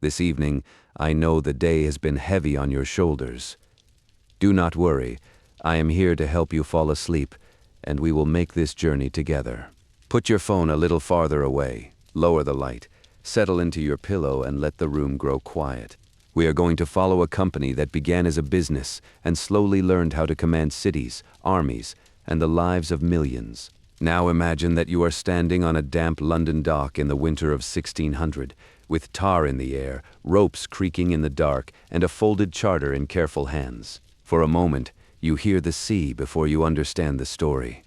This evening, I know the day has been heavy on your shoulders. Do not worry, I am here to help you fall asleep, and we will make this journey together. Put your phone a little farther away, lower the light, settle into your pillow and let the room grow quiet. We are going to follow a company that began as a business and slowly learned how to command cities, armies, and the lives of millions. Now imagine that you are standing on a damp London dock in the winter of 1600, with tar in the air, ropes creaking in the dark, and a folded charter in careful hands. For a moment, you hear the sea before you understand the story.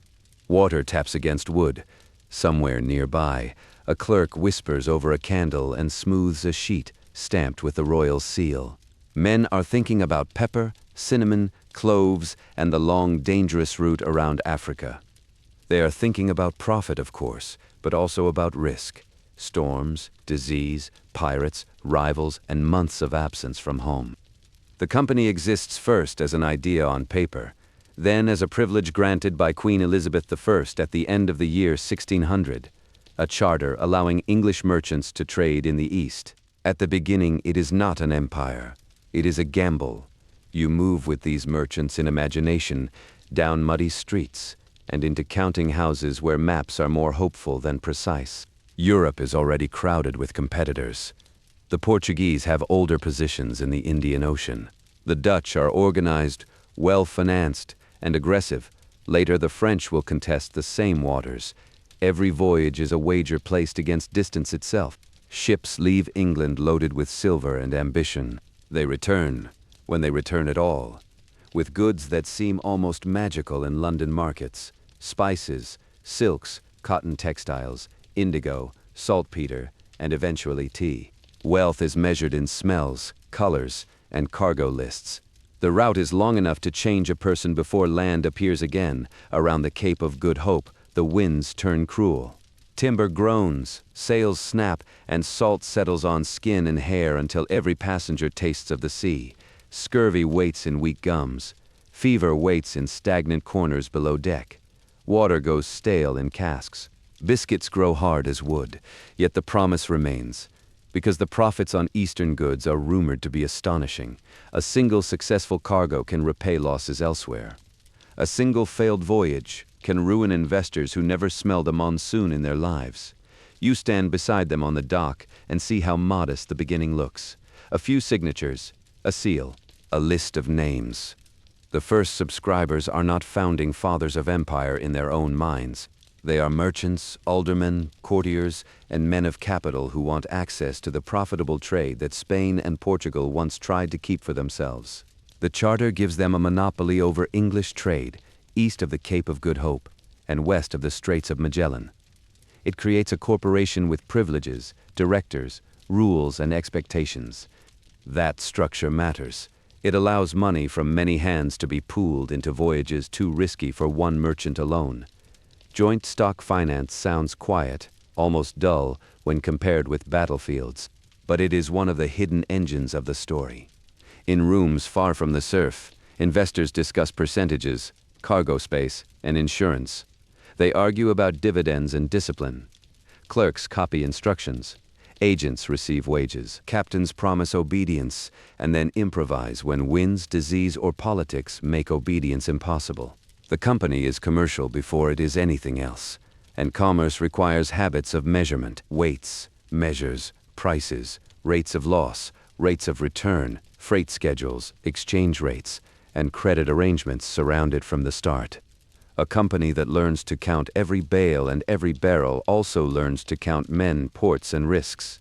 Water taps against wood. Somewhere nearby, a clerk whispers over a candle and smooths a sheet stamped with the royal seal. Men are thinking about pepper, cinnamon, cloves, and the long, dangerous route around Africa. They are thinking about profit, of course, but also about risk. Storms, disease, pirates, rivals, and months of absence from home. The company exists first as an idea on paper, then as a privilege granted by Queen Elizabeth I at the end of the year 1600, a charter allowing English merchants to trade in the East. At the beginning, it is not an empire. It is a gamble. You move with these merchants in imagination, down muddy streets, and into counting houses where maps are more hopeful than precise. Europe is already crowded with competitors. The Portuguese have older positions in the Indian Ocean. The Dutch are organized, well-financed, and aggressive. Later, the French will contest the same waters. Every voyage is a wager placed against distance itself. Ships leave England loaded with silver and ambition. They return, when they return at all, with goods that seem almost magical in London markets: spices, silks, cotton textiles, indigo, saltpeter, and eventually tea. Wealth is measured in smells, colors, and cargo lists. The route is long enough to change a person before land appears again. Around the Cape of Good Hope, the winds turn cruel. Timber groans, sails snap, and salt settles on skin and hair until every passenger tastes of the sea. Scurvy waits in weak gums. Fever waits in stagnant corners below deck. Water goes stale in casks. Biscuits grow hard as wood, yet the promise remains. Because the profits on Eastern goods are rumored to be astonishing, a single successful cargo can repay losses elsewhere. A single failed voyage can ruin investors who never smelled a monsoon in their lives. You stand beside them on the dock and see how modest the beginning looks. A few signatures, a seal, a list of names. The first subscribers are not founding fathers of empire in their own minds. They are merchants, aldermen, courtiers, and men of capital who want access to the profitable trade that Spain and Portugal once tried to keep for themselves. The charter gives them a monopoly over English trade, east of the Cape of Good Hope and west of the Straits of Magellan. It creates a corporation with privileges, directors, rules, and expectations. That structure matters. It allows money from many hands to be pooled into voyages too risky for one merchant alone. Joint stock finance sounds quiet, almost dull, when compared with battlefields, but it is one of the hidden engines of the story. In rooms far from the surf, investors discuss percentages, cargo space, and insurance. They argue about dividends and discipline. Clerks copy instructions. Agents receive wages. Captains promise obedience and then improvise when winds, disease, or politics make obedience impossible. The company is commercial before it is anything else, and commerce requires habits of measurement: weights, measures, prices, rates of loss, rates of return, freight schedules, exchange rates, and credit arrangements surround it from the start. A company that learns to count every bale and every barrel also learns to count men, ports, and risks.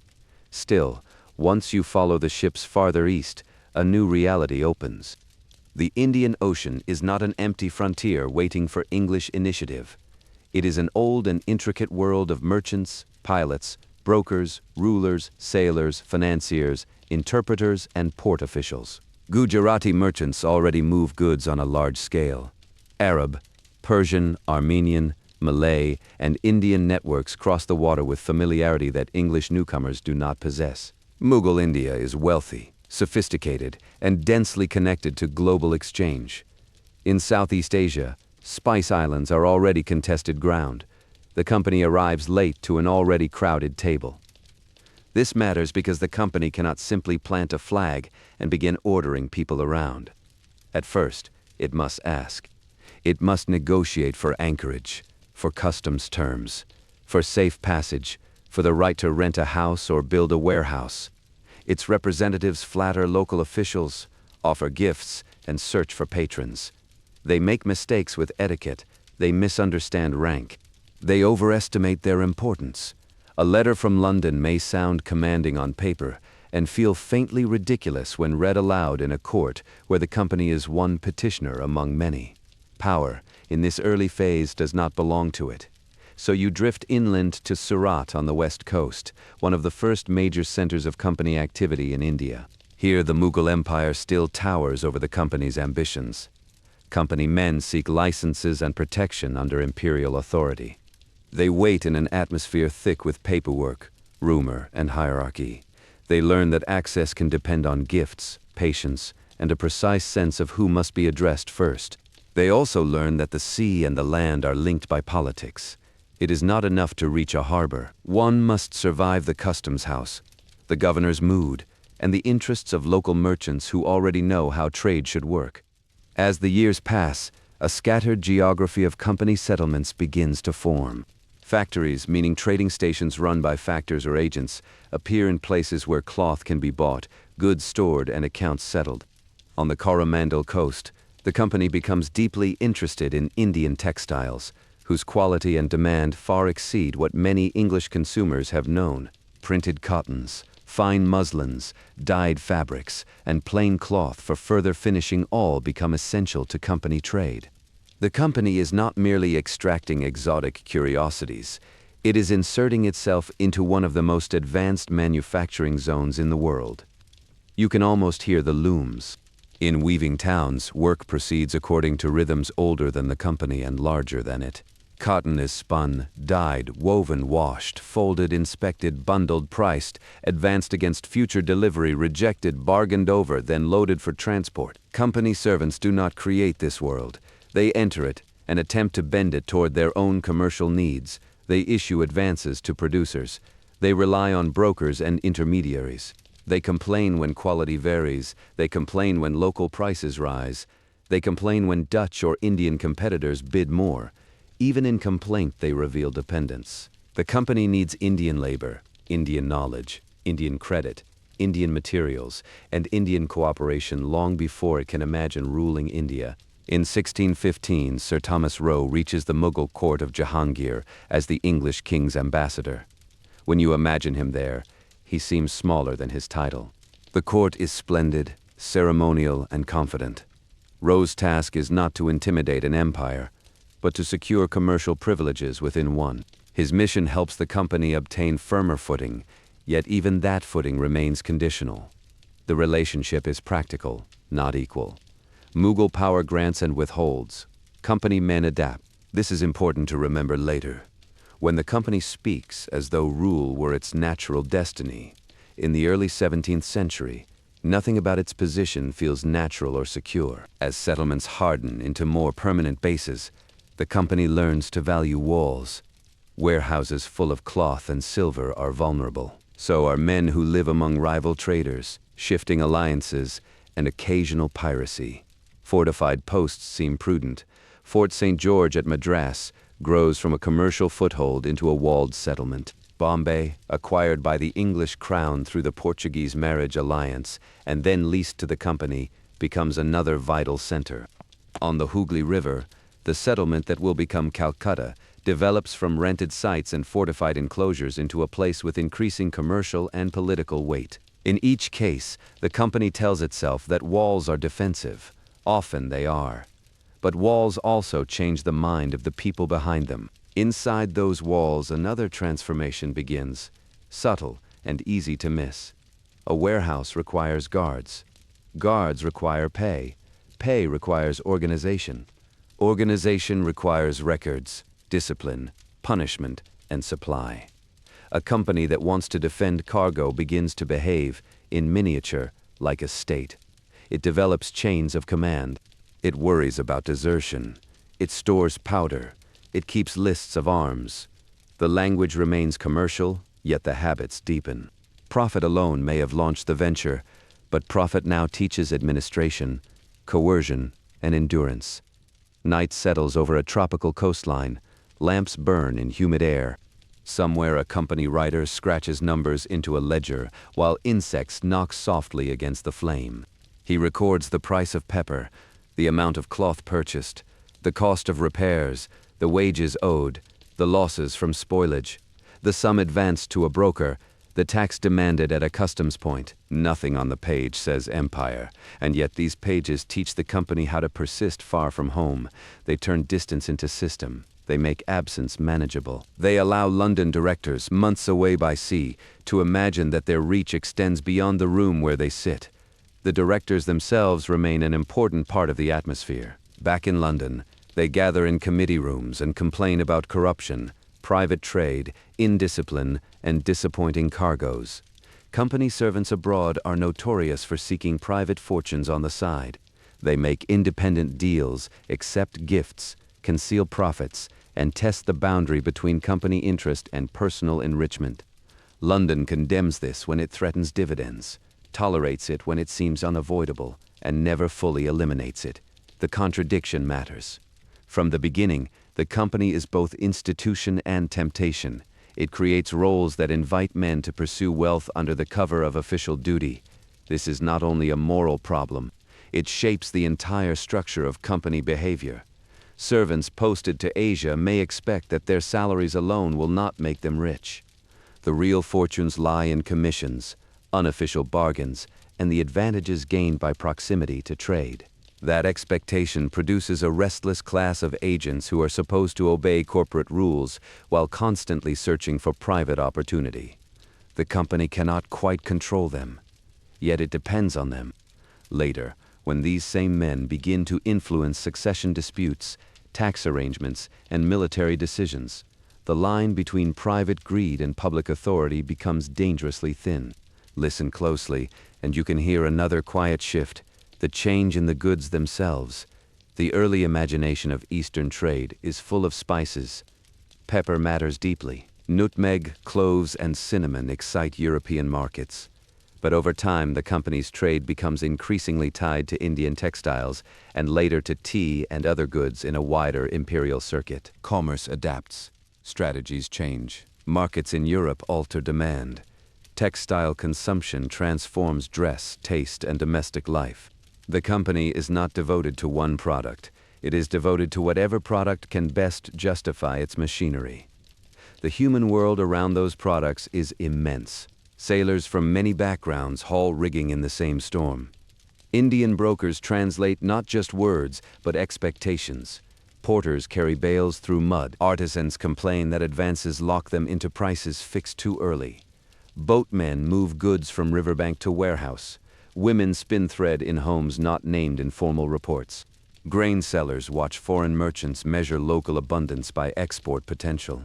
Still, once you follow the ships farther east, a new reality opens. The Indian Ocean is not an empty frontier waiting for English initiative. It is an old and intricate world of merchants, pilots, brokers, rulers, sailors, financiers, interpreters, and port officials. Gujarati merchants already move goods on a large scale. Arab, Persian, Armenian, Malay, and Indian networks cross the water with familiarity that English newcomers do not possess. Mughal India is wealthy, sophisticated, and densely connected to global exchange. In Southeast Asia, Spice Islands are already contested ground. The company arrives late to an already crowded table. This matters because the company cannot simply plant a flag and begin ordering people around. At first, it must ask. It must negotiate for anchorage, for customs terms, for safe passage, for the right to rent a house or build a warehouse. Its representatives flatter local officials, offer gifts, and search for patrons. They make mistakes with etiquette. They misunderstand rank. They overestimate their importance. A letter from London may sound commanding on paper and feel faintly ridiculous when read aloud in a court where the company is one petitioner among many. Power, in this early phase, does not belong to it. So you drift inland to Surat on the west coast, one of the first major centers of company activity in India. Here the Mughal Empire still towers over the company's ambitions. Company men seek licenses and protection under imperial authority. They wait in an atmosphere thick with paperwork, rumor, and hierarchy. They learn that access can depend on gifts, patience, and a precise sense of who must be addressed first. They also learn that the sea and the land are linked by politics. It is not enough to reach a harbor. One must survive the customs house, the governor's mood, and the interests of local merchants who already know how trade should work. As the years pass, a scattered geography of company settlements begins to form. Factories, meaning trading stations run by factors or agents, appear in places where cloth can be bought, goods stored, and accounts settled. On the Coromandel coast, the company becomes deeply interested in Indian textiles, whose quality and demand far exceed what many English consumers have known. Printed cottons, fine muslins, dyed fabrics, and plain cloth for further finishing all become essential to company trade. The company is not merely extracting exotic curiosities. It is inserting itself into one of the most advanced manufacturing zones in the world. You can almost hear the looms. In weaving towns, work proceeds according to rhythms older than the company and larger than it. Cotton is spun, dyed, woven, washed, folded, inspected, bundled, priced, advanced against future delivery, rejected, bargained over, then loaded for transport. Company servants do not create this world. They enter it and attempt to bend it toward their own commercial needs. They issue advances to producers. They rely on brokers and intermediaries. They complain when quality varies. They complain when local prices rise. They complain when Dutch or Indian competitors bid more. Even in complaint, they reveal dependence. The company needs Indian labor, Indian knowledge, Indian credit, Indian materials, and Indian cooperation long before it can imagine ruling India. In 1615, Sir Thomas Roe reaches the Mughal court of Jahangir as the English king's ambassador. When you imagine him there, he seems smaller than his title. The court is splendid, ceremonial, and confident. Roe's task is not to intimidate an empire, but to secure commercial privileges within one. His mission helps the company obtain firmer footing, yet even that footing remains conditional. The relationship is practical, not equal. Mughal power grants and withholds. Company men adapt. This is important to remember later. When the company speaks as though rule were its natural destiny, in the early 17th century, nothing about its position feels natural or secure. As settlements harden into more permanent bases, the company learns to value walls. Warehouses full of cloth and silver are vulnerable. So are men who live among rival traders, shifting alliances, and occasional piracy. Fortified posts seem prudent. Fort St. George at Madras grows from a commercial foothold into a walled settlement. Bombay, acquired by the English crown through the Portuguese marriage alliance and then leased to the company, becomes another vital center. On the Hooghly River, the settlement that will become Calcutta develops from rented sites and fortified enclosures into a place with increasing commercial and political weight. In each case, the company tells itself that walls are defensive. Often they are. But walls also change the mind of the people behind them. Inside those walls, another transformation begins, subtle and easy to miss. A warehouse requires guards. Guards require pay. Pay requires organization. Organization requires records, discipline, punishment, and supply. A company that wants to defend cargo begins to behave, in miniature, like a state. It develops chains of command. It worries about desertion. It stores powder. It keeps lists of arms. The language remains commercial, yet the habits deepen. Profit alone may have launched the venture, but profit now teaches administration, coercion, and endurance. Night settles over a tropical coastline. Lamps burn in humid air. Somewhere a company writer scratches numbers into a ledger while insects knock softly against the flame. He records the price of pepper, the amount of cloth purchased, the cost of repairs, the wages owed, the losses from spoilage, the sum advanced to a broker, the tax demanded at a customs point. Nothing on the page says empire, and yet these pages teach the company how to persist far from home. They turn distance into system. They make absence manageable. They allow London directors, months away by sea, to imagine that their reach extends beyond the room where they sit. The directors themselves remain an important part of the atmosphere. Back in London, they gather in committee rooms and complain about corruption, private trade, indiscipline, and disappointing cargoes. Company servants abroad are notorious for seeking private fortunes on the side. They make independent deals, accept gifts, conceal profits, and test the boundary between company interest and personal enrichment. London condemns this when it threatens dividends, tolerates it when it seems unavoidable, and never fully eliminates it. The contradiction matters. From the beginning, the company is both institution and temptation. It creates roles that invite men to pursue wealth under the cover of official duty. This is not only a moral problem, it shapes the entire structure of company behavior. Servants posted to Asia may expect that their salaries alone will not make them rich. The real fortunes lie in commissions, unofficial bargains, and the advantages gained by proximity to trade. That expectation produces a restless class of agents who are supposed to obey corporate rules while constantly searching for private opportunity. The company cannot quite control them, yet it depends on them. Later, when these same men begin to influence succession disputes, tax arrangements, and military decisions, the line between private greed and public authority becomes dangerously thin. Listen closely, and you can hear another quiet shift: the change in the goods themselves. The early imagination of Eastern trade is full of spices. Pepper matters deeply. Nutmeg, cloves, and cinnamon excite European markets. But over time, the company's trade becomes increasingly tied to Indian textiles and later to tea and other goods in a wider imperial circuit. Commerce adapts. Strategies change. Markets in Europe alter demand. Textile consumption transforms dress, taste, and domestic life. The company is not devoted to one product. It is devoted to whatever product can best justify its machinery. The human world around those products is immense. Sailors from many backgrounds haul rigging in the same storm. Indian brokers translate not just words, but expectations. Porters carry bales through mud. Artisans complain that advances lock them into prices fixed too early. Boatmen move goods from riverbank to warehouse. Women spin thread in homes not named in formal reports. Grain sellers watch foreign merchants measure local abundance by export potential.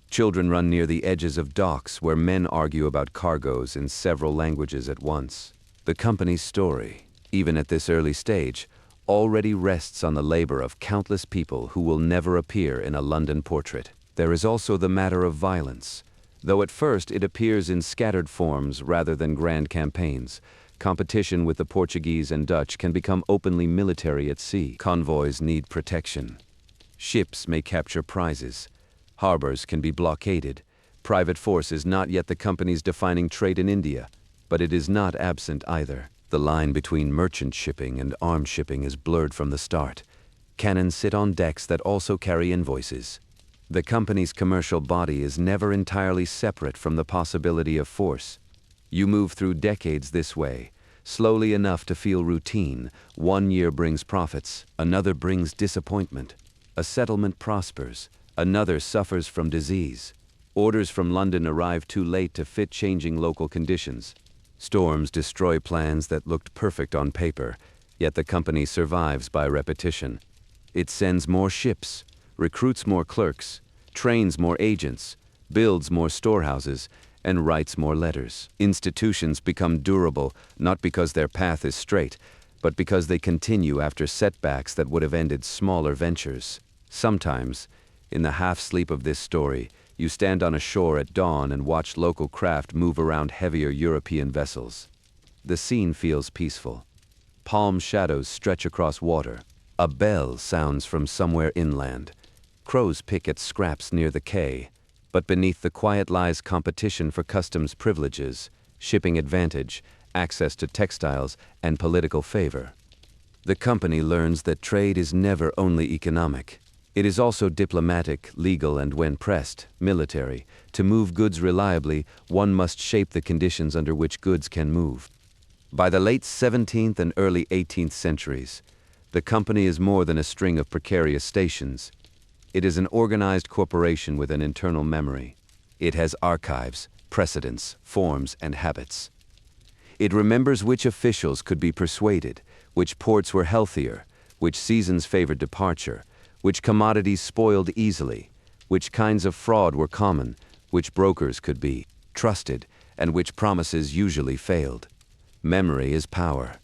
Children run near the edges of docks where men argue about cargoes in several languages at once. The company's story, even at this early stage, already rests on the labor of countless people who will never appear in a London portrait. There is also the matter of violence. Though at first it appears in scattered forms rather than grand campaigns, competition with the Portuguese and Dutch can become openly military at sea. Convoys need protection. Ships may capture prizes. Harbors can be blockaded. Private force is not yet the company's defining trait in India, but it is not absent either. The line between merchant shipping and armed shipping is blurred from the start. Cannons sit on decks that also carry invoices. The company's commercial body is never entirely separate from the possibility of force. You move through decades this way, slowly enough to feel routine. One year brings profits, another brings disappointment. A settlement prospers, another suffers from disease. Orders from London arrive too late to fit changing local conditions. Storms destroy plans that looked perfect on paper, yet the company survives by repetition. It sends more ships, recruits more clerks, trains more agents, builds more storehouses, and writes more letters. Institutions become durable not because their path is straight, but because they continue after setbacks that would have ended smaller ventures. Sometimes, in the half-sleep of this story, You stand on a shore at dawn and watch local craft move around heavier European vessels. The scene feels peaceful. Palm shadows stretch across water. A bell sounds from somewhere inland. Crows pick at scraps near the quay, but beneath the quiet lies competition for customs privileges, shipping advantage, access to textiles, and political favor. The company learns that trade is never only economic. It is also diplomatic, legal, and when pressed, military. To move goods reliably, one must shape the conditions under which goods can move. By the late 17th and early 18th centuries, the company is more than a string of precarious stations. It is an organized corporation with an internal memory. It has archives, precedents, forms, and habits. It remembers which officials could be persuaded, which ports were healthier, which seasons favored departure, which commodities spoiled easily, which kinds of fraud were common, which brokers could be trusted, and which promises usually failed. Memory is power.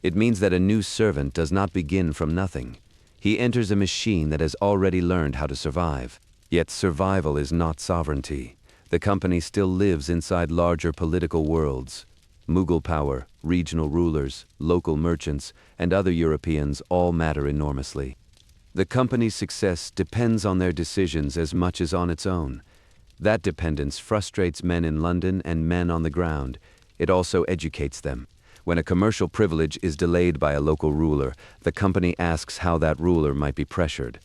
It means that a new servant does not begin from nothing. He enters a machine that has already learned how to survive. Yet survival is not sovereignty. The company still lives inside larger political worlds. Mughal power, regional rulers, local merchants, and other Europeans all matter enormously. The company's success depends on their decisions as much as on its own. That dependence frustrates men in London and men on the ground. It also educates them. When a commercial privilege is delayed by a local ruler, the company asks how that ruler might be pressured.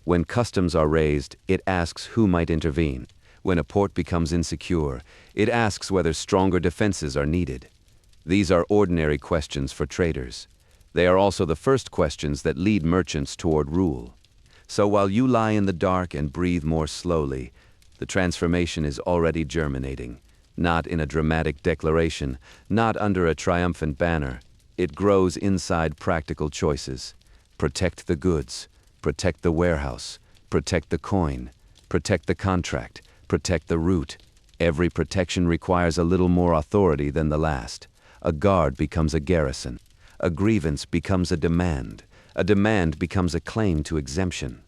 When customs are raised, it asks who might intervene. When a port becomes insecure, it asks whether stronger defenses are needed. These are ordinary questions for traders. They are also the first questions that lead merchants toward rule. So while you lie in the dark and breathe more slowly, the transformation is already germinating. Not in a dramatic declaration, not under a triumphant banner. It grows inside practical choices. Protect the goods, protect the warehouse, protect the coin, protect the contract, protect the route. Every protection requires a little more authority than the last. A guard becomes a garrison. A grievance becomes a demand. A demand becomes a claim to exemption.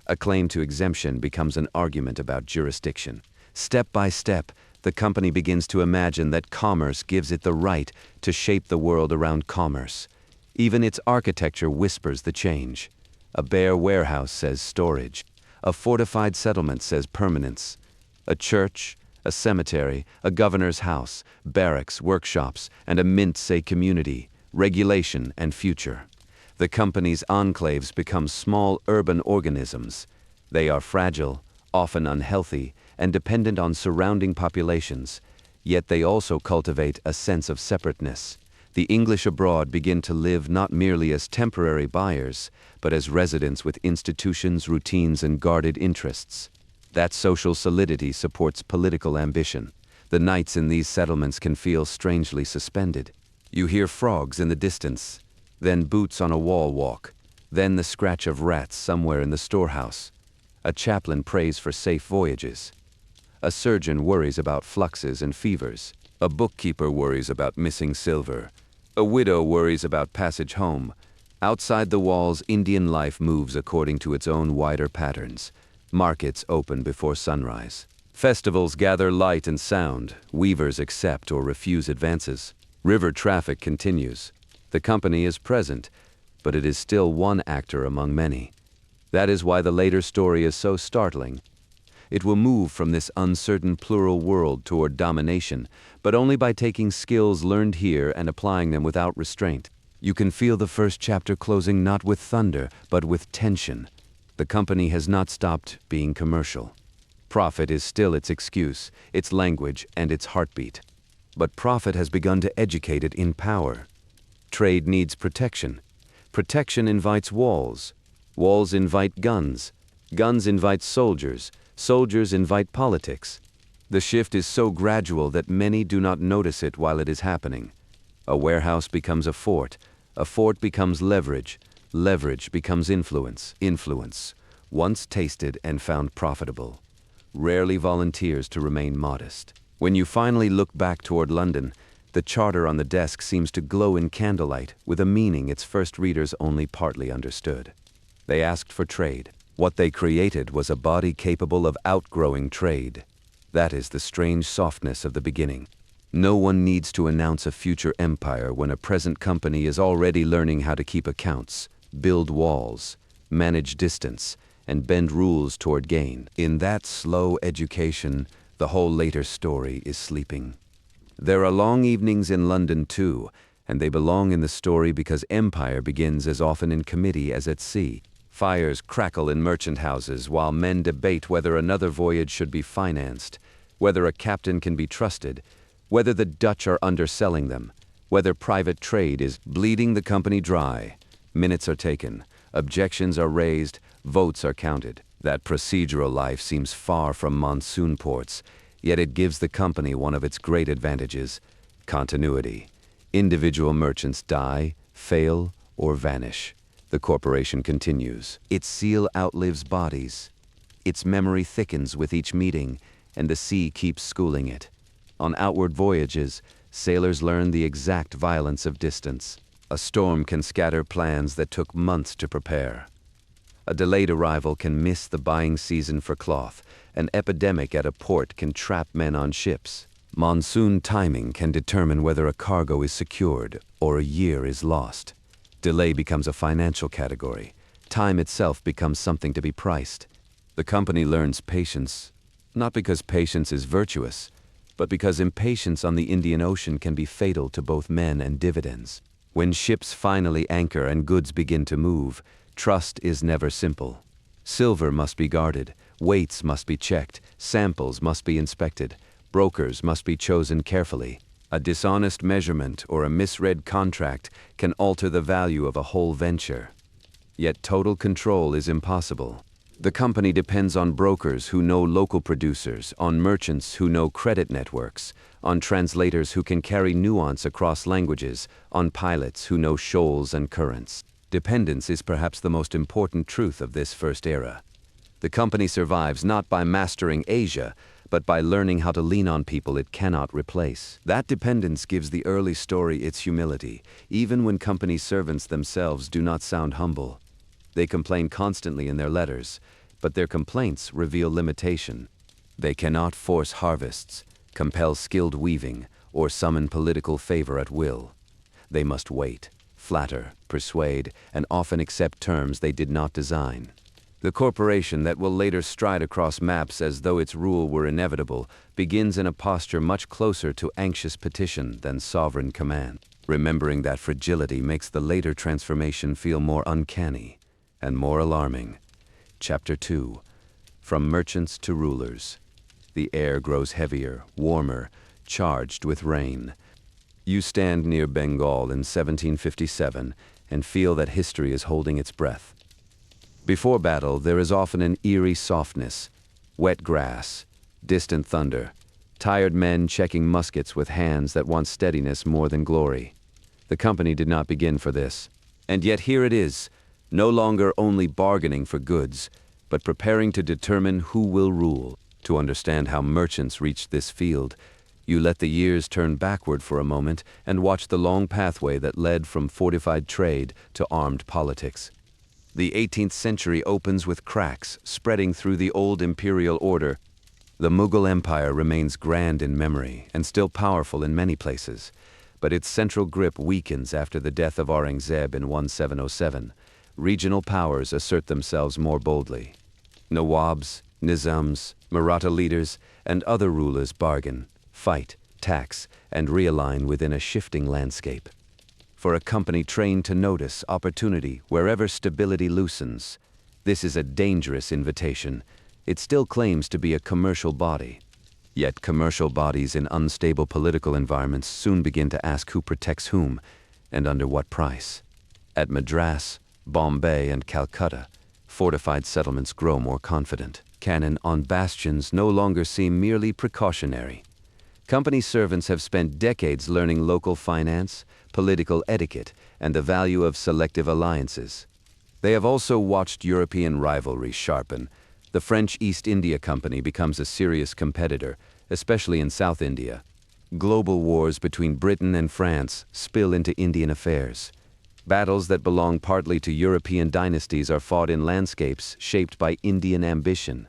A claim to exemption becomes an argument about jurisdiction. Step by step, the company begins to imagine that commerce gives it the right to shape the world around commerce. Even its architecture whispers the change. A bare warehouse says storage. A fortified settlement says permanence. A church, a cemetery, a governor's house, barracks, workshops, and a mint say community, regulation, and future. The company's enclaves become small urban organisms. They are fragile, often unhealthy, and dependent on surrounding populations, yet they also cultivate a sense of separateness. The English abroad begin to live not merely as temporary buyers, but as residents with institutions, routines, and guarded interests. That social solidity supports political ambition. The nights in these settlements can feel strangely suspended. You hear frogs in the distance, then boots on a wall walk, then the scratch of rats somewhere in the storehouse. A chaplain prays for safe voyages. A surgeon worries about fluxes and fevers. A bookkeeper worries about missing silver. A widow worries about passage home. Outside the walls, Indian life moves according to its own wider patterns. Markets open before sunrise. Festivals gather light and sound. Weavers accept or refuse advances. River traffic continues. The company is present, but it is still one actor among many. That is why the later story is so startling. It will move from this uncertain plural world toward domination, but only by taking skills learned here and applying them without restraint. You can feel the first chapter closing not with thunder, but with tension. The company has not stopped being commercial. Profit is still its excuse, its language, and its heartbeat. But profit has begun to educate it in power. Trade needs protection. Protection invites walls. Walls invite guns. Guns invite soldiers. Soldiers invite politics. The shift is so gradual that many do not notice it while it is happening. A warehouse becomes a fort. A fort becomes leverage. Leverage becomes influence. Influence, once tasted and found profitable, rarely volunteers to remain modest. When you finally look back toward London, the charter on the desk seems to glow in candlelight with a meaning its first readers only partly understood. They asked for trade. What they created was a body capable of outgrowing trade. That is the strange softness of the beginning. No one needs to announce a future empire when a present company is already learning how to keep accounts, build walls, manage distance, and bend rules toward gain. In that slow education, the whole later story is sleeping. There are long evenings in London too, and they belong in the story because empire begins as often in committee as at sea. Fires crackle in merchant houses while men debate whether another voyage should be financed, whether a captain can be trusted, whether the Dutch are underselling them, whether private trade is bleeding the company dry. Minutes are taken, objections are raised, votes are counted. That procedural life seems far from monsoon ports, yet it gives the company one of its great advantages: continuity. Individual merchants die, fail, or vanish. The corporation continues. Its seal outlives bodies. Its memory thickens with each meeting, and the sea keeps schooling it. On outward voyages, sailors learn the exact violence of distance. A storm can scatter plans that took months to prepare. A delayed arrival can miss the buying season for cloth. An epidemic at a port can trap men on ships. Monsoon timing can determine whether a cargo is secured or a year is lost. Delay becomes a financial category. Time itself becomes something to be priced. The company learns patience, not because patience is virtuous, but because impatience on the Indian Ocean can be fatal to both men and dividends. When ships finally anchor and goods begin to move, trust is never simple. Silver must be guarded, weights must be checked, samples must be inspected, brokers must be chosen carefully. A dishonest measurement or a misread contract can alter the value of a whole venture. Yet total control is impossible. The company depends on brokers who know local producers, on merchants who know credit networks, on translators who can carry nuance across languages, on pilots who know shoals and currents. Dependence is perhaps the most important truth of this first era. The company survives not by mastering Asia, but by learning how to lean on people it cannot replace. That dependence gives the early story its humility, even when company servants themselves do not sound humble. They complain constantly in their letters, but their complaints reveal limitation. They cannot force harvests, compel skilled weaving, or summon political favor at will. They must wait, flatter, persuade, and often accept terms they did not design. The corporation that will later stride across maps as though its rule were inevitable begins in a posture much closer to anxious petition than sovereign command. Remembering that fragility makes the later transformation feel more uncanny and more alarming. Chapter 2. From Merchants to Rulers. The air grows heavier, warmer, charged with rain. You stand near Bengal in 1757 and feel that history is holding its breath. Before battle, there is often an eerie softness, wet grass, distant thunder, tired men checking muskets with hands that want steadiness more than glory. The company did not begin for this. And yet here it is, no longer only bargaining for goods, but preparing to determine who will rule. To understand how merchants reached this field, you let the years turn backward for a moment and watch the long pathway that led from fortified trade to armed politics. The 18th century opens with cracks spreading through the old imperial order. The Mughal Empire remains grand in memory and still powerful in many places, but its central grip weakens after the death of Aurangzeb in 1707. Regional powers assert themselves more boldly. Nawabs, Nizams, Maratha leaders, and other rulers bargain, fight, tax, and realign within a shifting landscape. For a company trained to notice opportunity wherever stability loosens, this is a dangerous invitation. It still claims to be a commercial body. Yet commercial bodies in unstable political environments soon begin to ask who protects whom and under what price. At Madras, Bombay, and Calcutta, fortified settlements grow more confident. Cannon on bastions no longer seem merely precautionary. Company servants have spent decades learning local finance, political etiquette, and the value of selective alliances. They have also watched European rivalry sharpen. The French East India Company becomes a serious competitor, especially in South India. Global wars between Britain and France spill into Indian affairs. Battles that belong partly to European dynasties are fought in landscapes shaped by Indian ambition.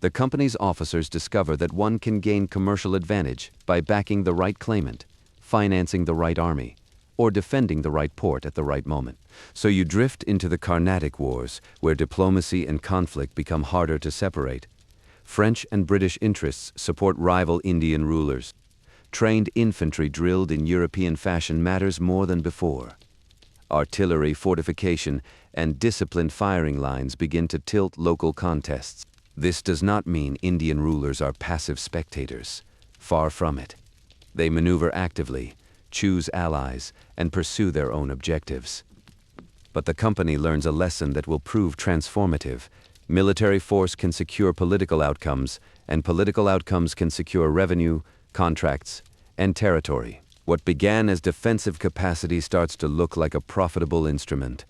The company's officers discover that one can gain commercial advantage by backing the right claimant, financing the right army, or defending the right port at the right moment. So you drift into the Carnatic Wars, where diplomacy and conflict become harder to separate. French and British interests support rival Indian rulers. Trained infantry drilled in European fashion matters more than before. Artillery, fortification, and disciplined firing lines begin to tilt local contests. This does not mean Indian rulers are passive spectators. Far from it. They maneuver actively, choose allies, and pursue their own objectives. But the company learns a lesson that will prove transformative. Military force can secure political outcomes, and political outcomes can secure revenue, contracts, and territory. What began as defensive capacity starts to look like a profitable instrument.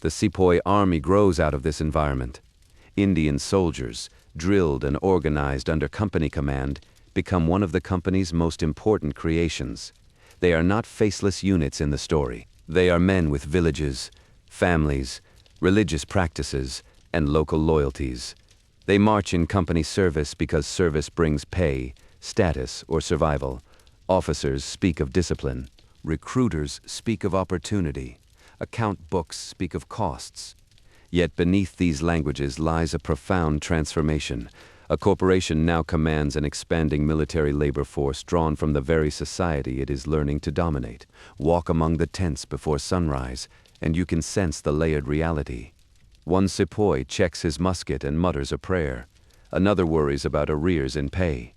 The Sepoy army grows out of this environment. Indian soldiers, drilled and organized under company command, become one of the company's most important creations. They are not faceless units in the story. They are men with villages, families, religious practices, and local loyalties. They march in company service because service brings pay, status, or survival. Officers speak of discipline. Recruiters speak of opportunity. Account books speak of costs. Yet beneath these languages lies a profound transformation. A corporation now commands an expanding military labor force drawn from the very society it is learning to dominate. Walk among the tents before sunrise, and you can sense the layered reality. One sepoy checks his musket and mutters a prayer. Another worries about arrears in pay.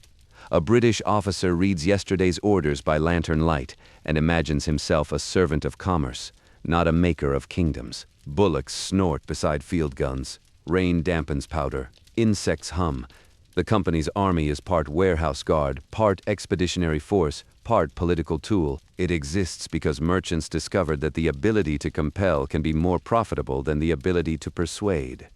A British officer reads yesterday's orders by lantern light and imagines himself a servant of commerce, not a maker of kingdoms. Bullocks snort beside field guns. Rain dampens powder. Insects hum. The company's army is part warehouse guard, part expeditionary force, part political tool. It exists because merchants discovered that the ability to compel can be more profitable than the ability to persuade.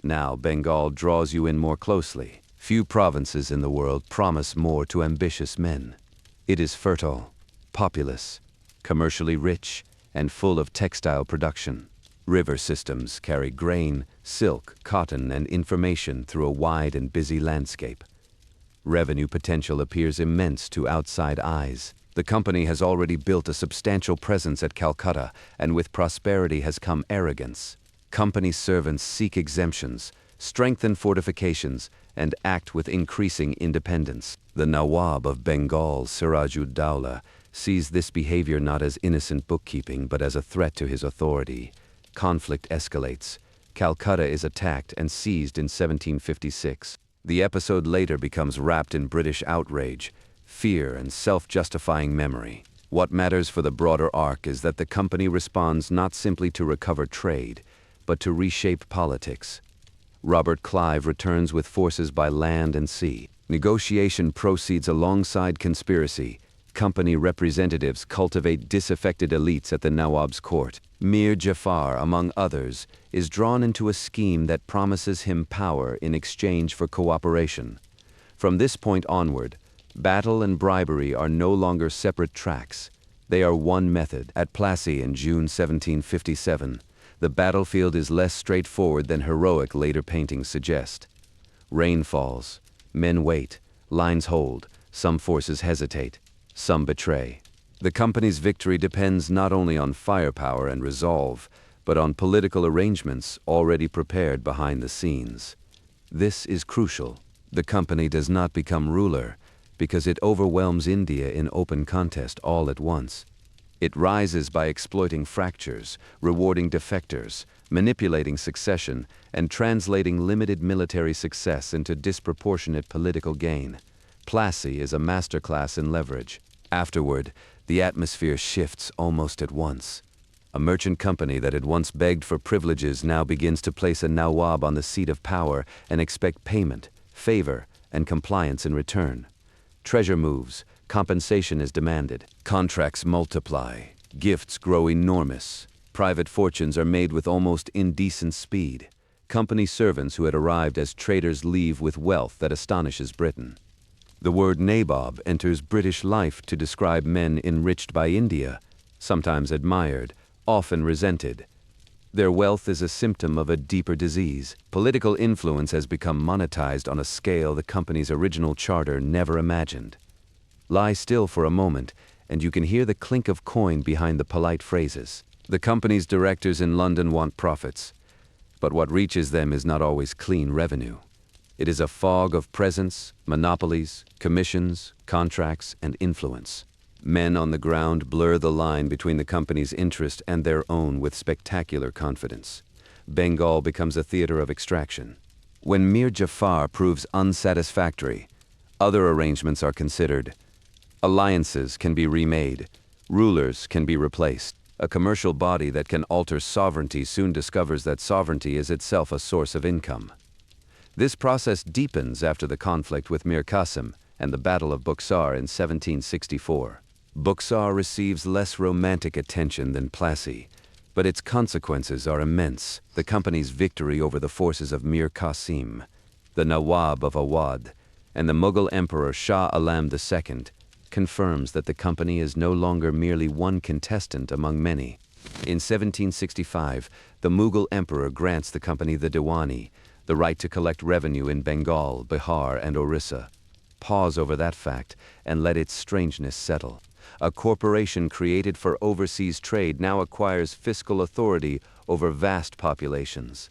Now Bengal draws you in more closely. Few provinces in the world promise more to ambitious men. It is fertile, populous, commercially rich, and full of textile production. River systems carry grain, silk, cotton, and information through a wide and busy landscape. Revenue potential appears immense to outside eyes. The company has already built a substantial presence at Calcutta, and with prosperity has come arrogance. Company servants seek exemptions, strengthen fortifications, and act with increasing independence. The Nawab of Bengal, Siraj-ud-Dawla, sees this behavior not as innocent bookkeeping but as a threat to his authority. Conflict escalates. Calcutta is attacked and seized in 1756. The episode later becomes wrapped in British outrage, fear, and self-justifying memory. What matters for the broader arc is that the company responds not simply to recover trade, but to reshape politics. Robert Clive returns with forces by land and sea. Negotiation proceeds alongside conspiracy. Company representatives cultivate disaffected elites at the Nawab's court. Mir Jafar, among others, is drawn into a scheme that promises him power in exchange for cooperation. From this point onward, battle and bribery are no longer separate tracks. They are one method. At Plassey in June 1757, the battlefield is less straightforward than heroic later paintings suggest. Rain falls, men wait, lines hold, some forces hesitate. Some betray. The company's victory depends not only on firepower and resolve, but on political arrangements already prepared behind the scenes. This is crucial. The company does not become ruler because it overwhelms India in open contest all at once. It rises by exploiting fractures, rewarding defectors, manipulating succession, and translating limited military success into disproportionate political gain. Plassey is a masterclass in leverage. Afterward, the atmosphere shifts almost at once. A merchant company that had once begged for privileges now begins to place a Nawab on the seat of power and expect payment, favor, and compliance in return. Treasure moves, compensation is demanded. Contracts multiply, gifts grow enormous. Private fortunes are made with almost indecent speed. Company servants who had arrived as traders leave with wealth that astonishes Britain. The word nabob enters British life to describe men enriched by India, sometimes admired, often resented. Their wealth is a symptom of a deeper disease. Political influence has become monetized on a scale the company's original charter never imagined. Lie still for a moment, and you can hear the clink of coin behind the polite phrases. The company's directors in London want profits, but what reaches them is not always clean revenue. It is a fog of presence, monopolies, commissions, contracts, and influence. Men on the ground blur the line between the company's interest and their own with spectacular confidence. Bengal becomes a theater of extraction. When Mir Jafar proves unsatisfactory, other arrangements are considered. Alliances can be remade. Rulers can be replaced. A commercial body that can alter sovereignty soon discovers that sovereignty is itself a source of income. This process deepens after the conflict with Mir Qasim and the Battle of Buxar in 1764. Buxar receives less romantic attention than Plassey, but its consequences are immense. The company's victory over the forces of Mir Qasim, the Nawab of Awadh, and the Mughal Emperor Shah Alam II confirms that the company is no longer merely one contestant among many. In 1765, the Mughal Emperor grants the company the Diwani, the right to collect revenue in Bengal, Bihar, and Orissa. Pause over that fact and let its strangeness settle. A corporation created for overseas trade now acquires fiscal authority over vast populations.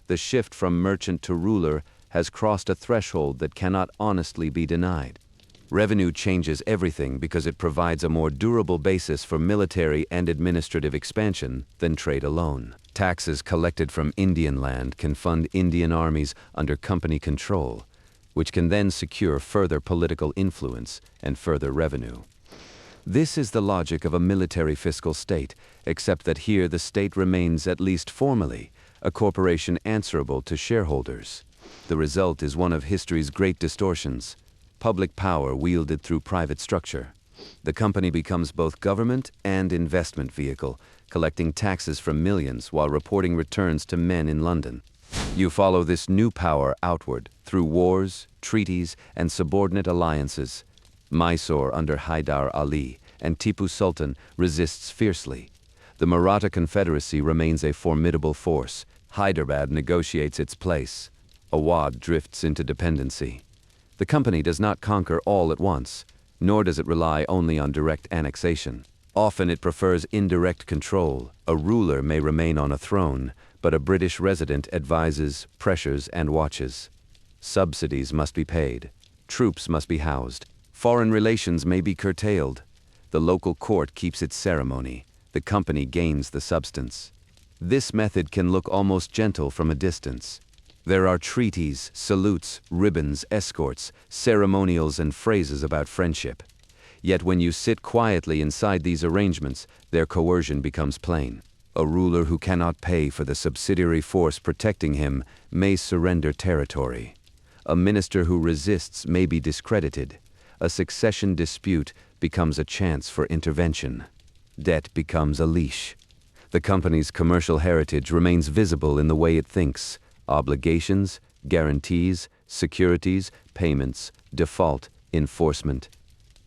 The shift from merchant to ruler has crossed a threshold that cannot honestly be denied. Revenue changes everything because it provides a more durable basis for military and administrative expansion than trade alone. Taxes collected from Indian land can fund Indian armies under company control, which can then secure further political influence and further revenue. This is the logic of a military fiscal state, except that here the state remains, at least formally, a corporation answerable to shareholders. The result is one of history's great distortions: public power wielded through private structure. The company becomes both government and investment vehicle, collecting taxes from millions while reporting returns to men in London. You follow this new power outward, through wars, treaties, and subordinate alliances. Mysore under Haidar Ali and Tipu Sultan resists fiercely. The Maratha Confederacy remains a formidable force. Hyderabad negotiates its place. Awadh drifts into dependency. The company does not conquer all at once, nor does it rely only on direct annexation. Often it prefers indirect control. A ruler may remain on a throne, but a British resident advises, pressures, and watches. Subsidies must be paid. Troops must be housed. Foreign relations may be curtailed. The local court keeps its ceremony. The company gains the substance. This method can look almost gentle from a distance. There are treaties, salutes, ribbons, escorts, ceremonials, and phrases about friendship. Yet when you sit quietly inside these arrangements, their coercion becomes plain. A ruler who cannot pay for the subsidiary force protecting him may surrender territory. A minister who resists may be discredited. A succession dispute becomes a chance for intervention. Debt becomes a leash. The company's commercial heritage remains visible in the way it thinks. Obligations, guarantees, securities, payments, default, enforcement.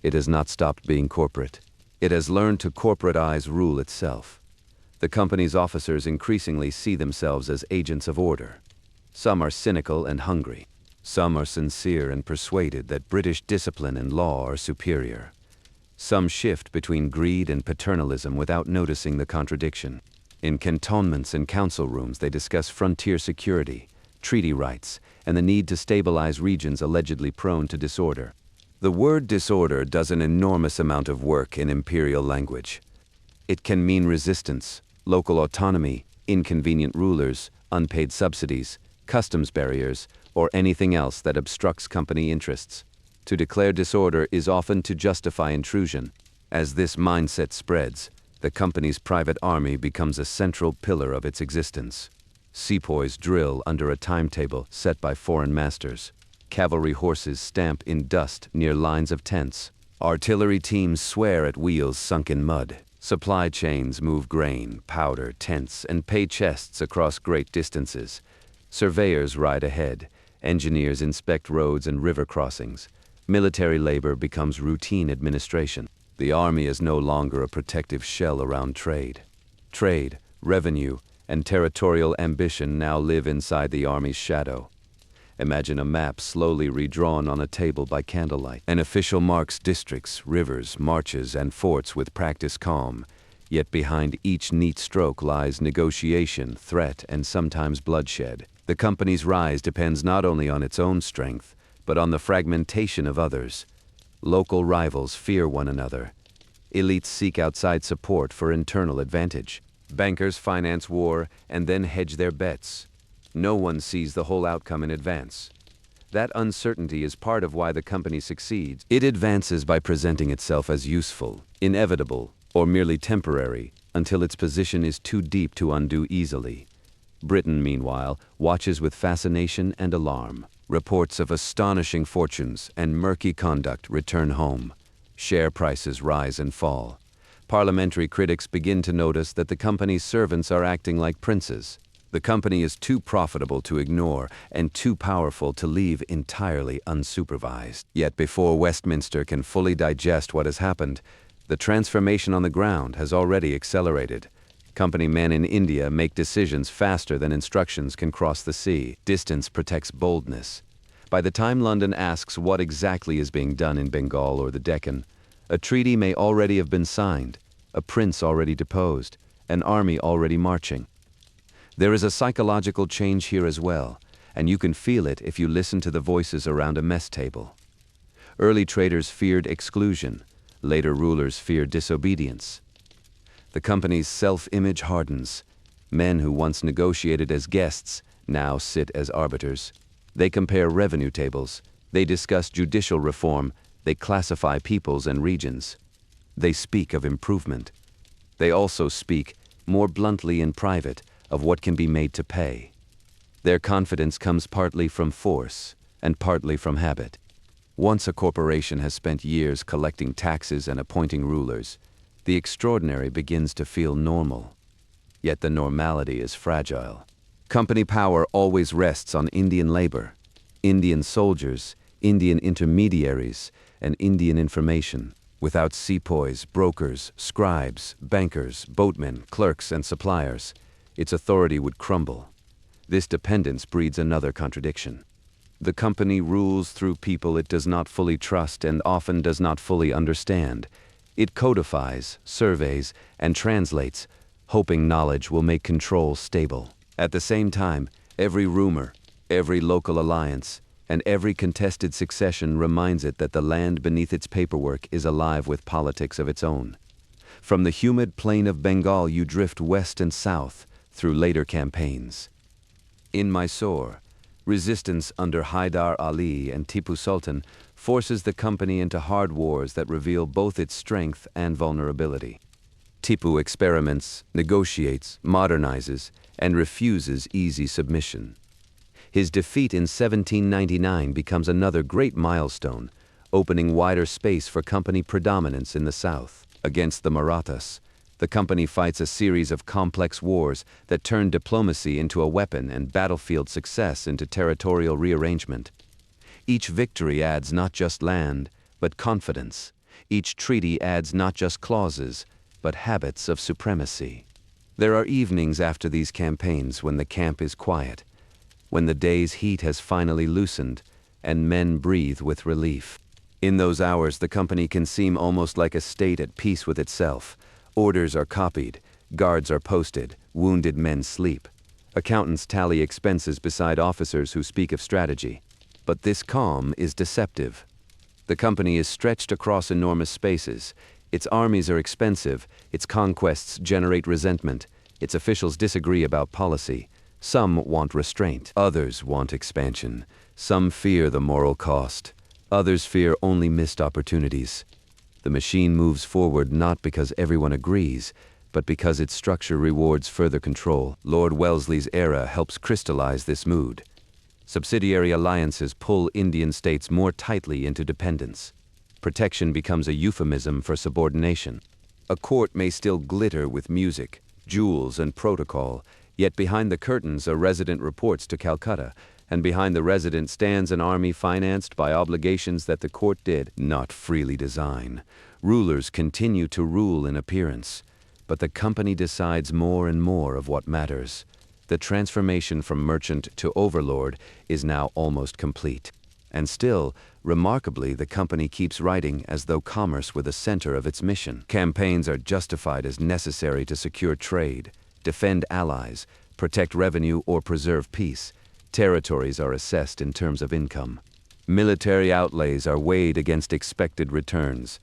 It has not stopped being corporate. It has learned to corporatize rule itself. The company's officers increasingly see themselves as agents of order. Some are cynical and hungry. Some are sincere and persuaded that British discipline and law are superior. Some shift between greed and paternalism without noticing the contradiction. In cantonments and council rooms, they discuss frontier security, treaty rights, and the need to stabilize regions allegedly prone to disorder. The word disorder does an enormous amount of work in imperial language. It can mean resistance, local autonomy, inconvenient rulers, unpaid subsidies, customs barriers, or anything else that obstructs company interests. To declare disorder is often to justify intrusion. As this mindset spreads, the company's private army becomes a central pillar of its existence. Sepoys drill under a timetable set by foreign masters. Cavalry horses stamp in dust near lines of tents. Artillery teams swear at wheels sunk in mud. Supply chains move grain, powder, tents, and pay chests across great distances. Surveyors ride ahead. Engineers inspect roads and river crossings. Military labor becomes routine administration. The army is no longer a protective shell around trade. Trade, revenue, and territorial ambition now live inside the army's shadow. Imagine a map slowly redrawn on a table by candlelight. An official marks districts, rivers, marches, and forts with practiced calm, yet behind each neat stroke lies negotiation, threat, and sometimes bloodshed. The company's rise depends not only on its own strength, but on the fragmentation of others. Local rivals fear one another. Elites seek outside support for internal advantage. Bankers finance war and then hedge their bets. No one sees the whole outcome in advance. That uncertainty is part of why the company succeeds. It advances by presenting itself as useful, inevitable, or merely temporary, until its position is too deep to undo easily. Britain, meanwhile, watches with fascination and alarm. Reports of astonishing fortunes and murky conduct return home. Share prices rise and fall. Parliamentary critics begin to notice that the company's servants are acting like princes. The company is too profitable to ignore and too powerful to leave entirely unsupervised. Yet before Westminster can fully digest what has happened, the transformation on the ground has already accelerated. Company men in India make decisions faster than instructions can cross the sea. Distance protects boldness. By the time London asks what exactly is being done in Bengal or the Deccan, a treaty may already have been signed, a prince already deposed, an army already marching. There is a psychological change here as well, and you can feel it if you listen to the voices around a mess table. Early traders feared exclusion, later rulers feared disobedience. The company's self-image hardens. Men who once negotiated as guests now sit as arbiters. They compare revenue tables. They discuss judicial reform. They classify peoples and regions. They speak of improvement. They also speak, more bluntly in private, of what can be made to pay. Their confidence comes partly from force and partly from habit. Once a corporation has spent years collecting taxes and appointing rulers, the extraordinary begins to feel normal. Yet the normality is fragile. Company power always rests on Indian labor, Indian soldiers, Indian intermediaries, and Indian information. Without sepoys, brokers, scribes, bankers, boatmen, clerks, and suppliers, its authority would crumble. This dependence breeds another contradiction. The company rules through people it does not fully trust and often does not fully understand. It codifies, surveys, and translates, hoping knowledge will make control stable. At the same time, every rumor, every local alliance, and every contested succession reminds it that the land beneath its paperwork is alive with politics of its own. From the humid plain of Bengal you drift west and south through later campaigns. In Mysore, resistance under Haidar Ali and Tipu Sultan forces the company into hard wars that reveal both its strength and vulnerability. Tipu experiments, negotiates, modernizes, and refuses easy submission. His defeat in 1799 becomes another great milestone, opening wider space for company predominance in the south. Against the Marathas, the company fights a series of complex wars that turn diplomacy into a weapon and battlefield success into territorial rearrangement. Each victory adds not just land, but confidence. Each treaty adds not just clauses, but habits of supremacy. There are evenings after these campaigns when the camp is quiet, when the day's heat has finally loosened, and men breathe with relief. In those hours, the company can seem almost like a state at peace with itself. Orders are copied, guards are posted, wounded men sleep. Accountants tally expenses beside officers who speak of strategy. But this calm is deceptive. The company is stretched across enormous spaces. Its armies are expensive, its conquests generate resentment, its officials disagree about policy. Some want restraint, others want expansion. Some fear the moral cost, others fear only missed opportunities. The machine moves forward not because everyone agrees, but because its structure rewards further control. Lord Wellesley's era helps crystallize this mood. Subsidiary alliances pull Indian states more tightly into dependence. Protection becomes a euphemism for subordination. A court may still glitter with music, jewels, and protocol, yet behind the curtains a resident reports to Calcutta, and behind the resident stands an army financed by obligations that the court did not freely design. Rulers continue to rule in appearance. but the company decides more and more of what matters. The transformation from merchant to overlord is now almost complete. And still, remarkably, the company keeps writing as though commerce were the center of its mission. Campaigns are justified as necessary to secure trade, defend allies, protect revenue, or preserve peace. Territories are assessed in terms of income. Military outlays are weighed against expected returns.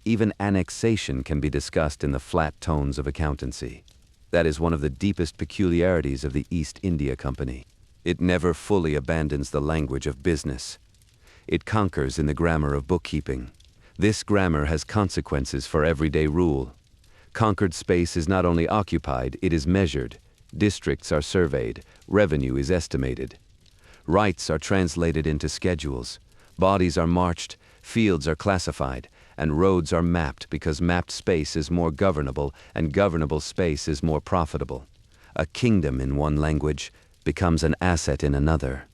Even annexation can be discussed in the flat tones of accountancy. That is one of the deepest peculiarities of the East India Company. It never fully abandons the language of business. It conquers in the grammar of bookkeeping. This grammar has consequences for everyday rule. Conquered space is not only occupied, it is measured. Districts are surveyed. Revenue is estimated. Rights are translated into schedules. Bodies are marched. Fields are classified. And roads are mapped because mapped space is more governable and governable space is more profitable. A kingdom in one language becomes an asset in another.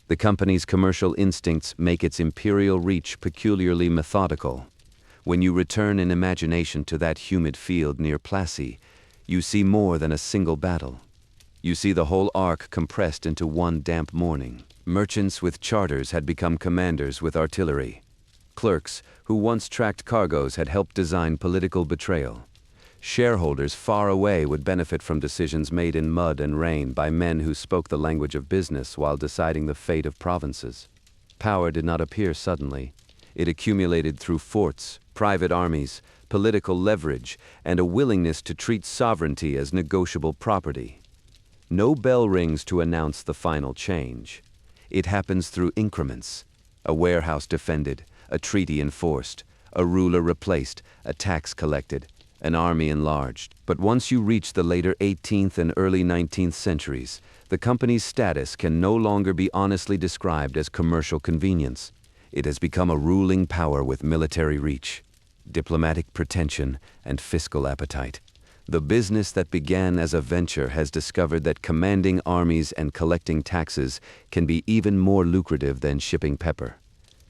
The company's commercial instincts make its imperial reach peculiarly methodical. When you return in imagination to that humid field near Plassey, you see more than a single battle. You see the whole arc compressed into one damp morning. Merchants with charters had become commanders with artillery. Clerks, who once tracked cargoes, had helped design political betrayal. Shareholders far away would benefit from decisions made in mud and rain by men who spoke the language of business while deciding the fate of provinces. Power did not appear suddenly. It accumulated through forts, private armies, political leverage, and a willingness to treat sovereignty as negotiable property. No bell rings to announce the final change. It happens through increments. A warehouse defended, a treaty enforced, a ruler replaced, a tax collected, an army enlarged. But once you reach the later 18th and early 19th centuries, the company's status can no longer be honestly described as commercial convenience. It has become a ruling power with military reach, diplomatic pretension, and fiscal appetite. The business that began as a venture has discovered that commanding armies and collecting taxes can be even more lucrative than shipping pepper.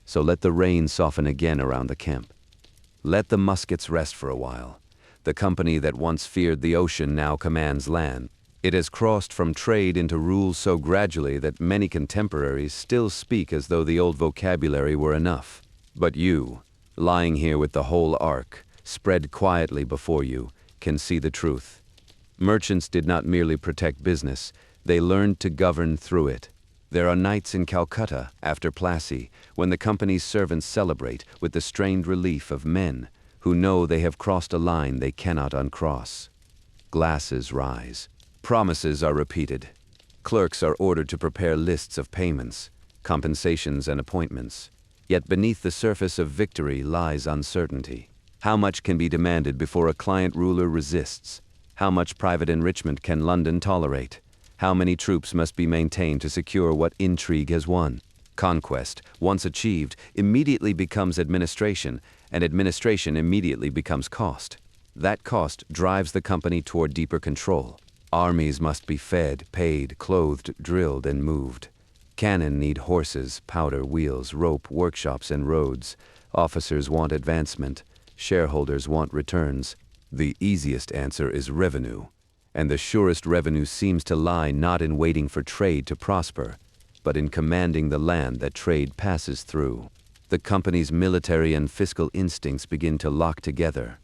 So let the rain soften again around the camp. Let the muskets rest for a while. The company that once feared the ocean now commands land. It has crossed from trade into rule so gradually that many contemporaries still speak as though the old vocabulary were enough. But you, lying here with the whole arc, spread quietly before you, can see the truth. Merchants did not merely protect business, they learned to govern through it. There are nights in Calcutta, after Plassey, when the company's servants celebrate with the strained relief of men who know they have crossed a line they cannot uncross. Glasses rise. Promises are repeated. Clerks are ordered to prepare lists of payments, compensations, and appointments. Yet beneath the surface of victory lies uncertainty. How much can be demanded before a client ruler resists? How much private enrichment can London tolerate? How many troops must be maintained to secure what intrigue has won? Conquest, once achieved, immediately becomes administration, and administration immediately becomes cost. That cost drives the company toward deeper control. Armies must be fed, paid, clothed, drilled, and moved. Cannon need horses, powder, wheels, rope, workshops, and roads. Officers want advancement. Shareholders want returns. The easiest answer is revenue. And the surest revenue seems to lie not in waiting for trade to prosper, but in commanding the land that trade passes through. The company's military and fiscal instincts begin to lock together.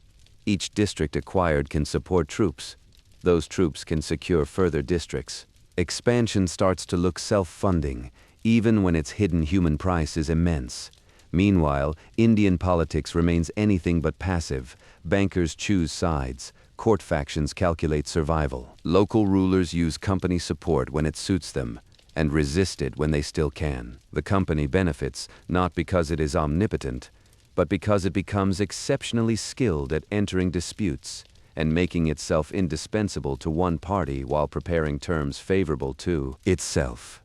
Each district acquired can support troops. Those troops can secure further districts. Expansion starts to look self-funding, even when its hidden human price is immense. Meanwhile, Indian politics remains anything but passive. Bankers choose sides. Court factions calculate survival. Local rulers use company support when it suits them, and resist it when they still can. The company benefits not because it is omnipotent, but because it becomes exceptionally skilled at entering disputes and making itself indispensable to one party while preparing terms favorable to itself.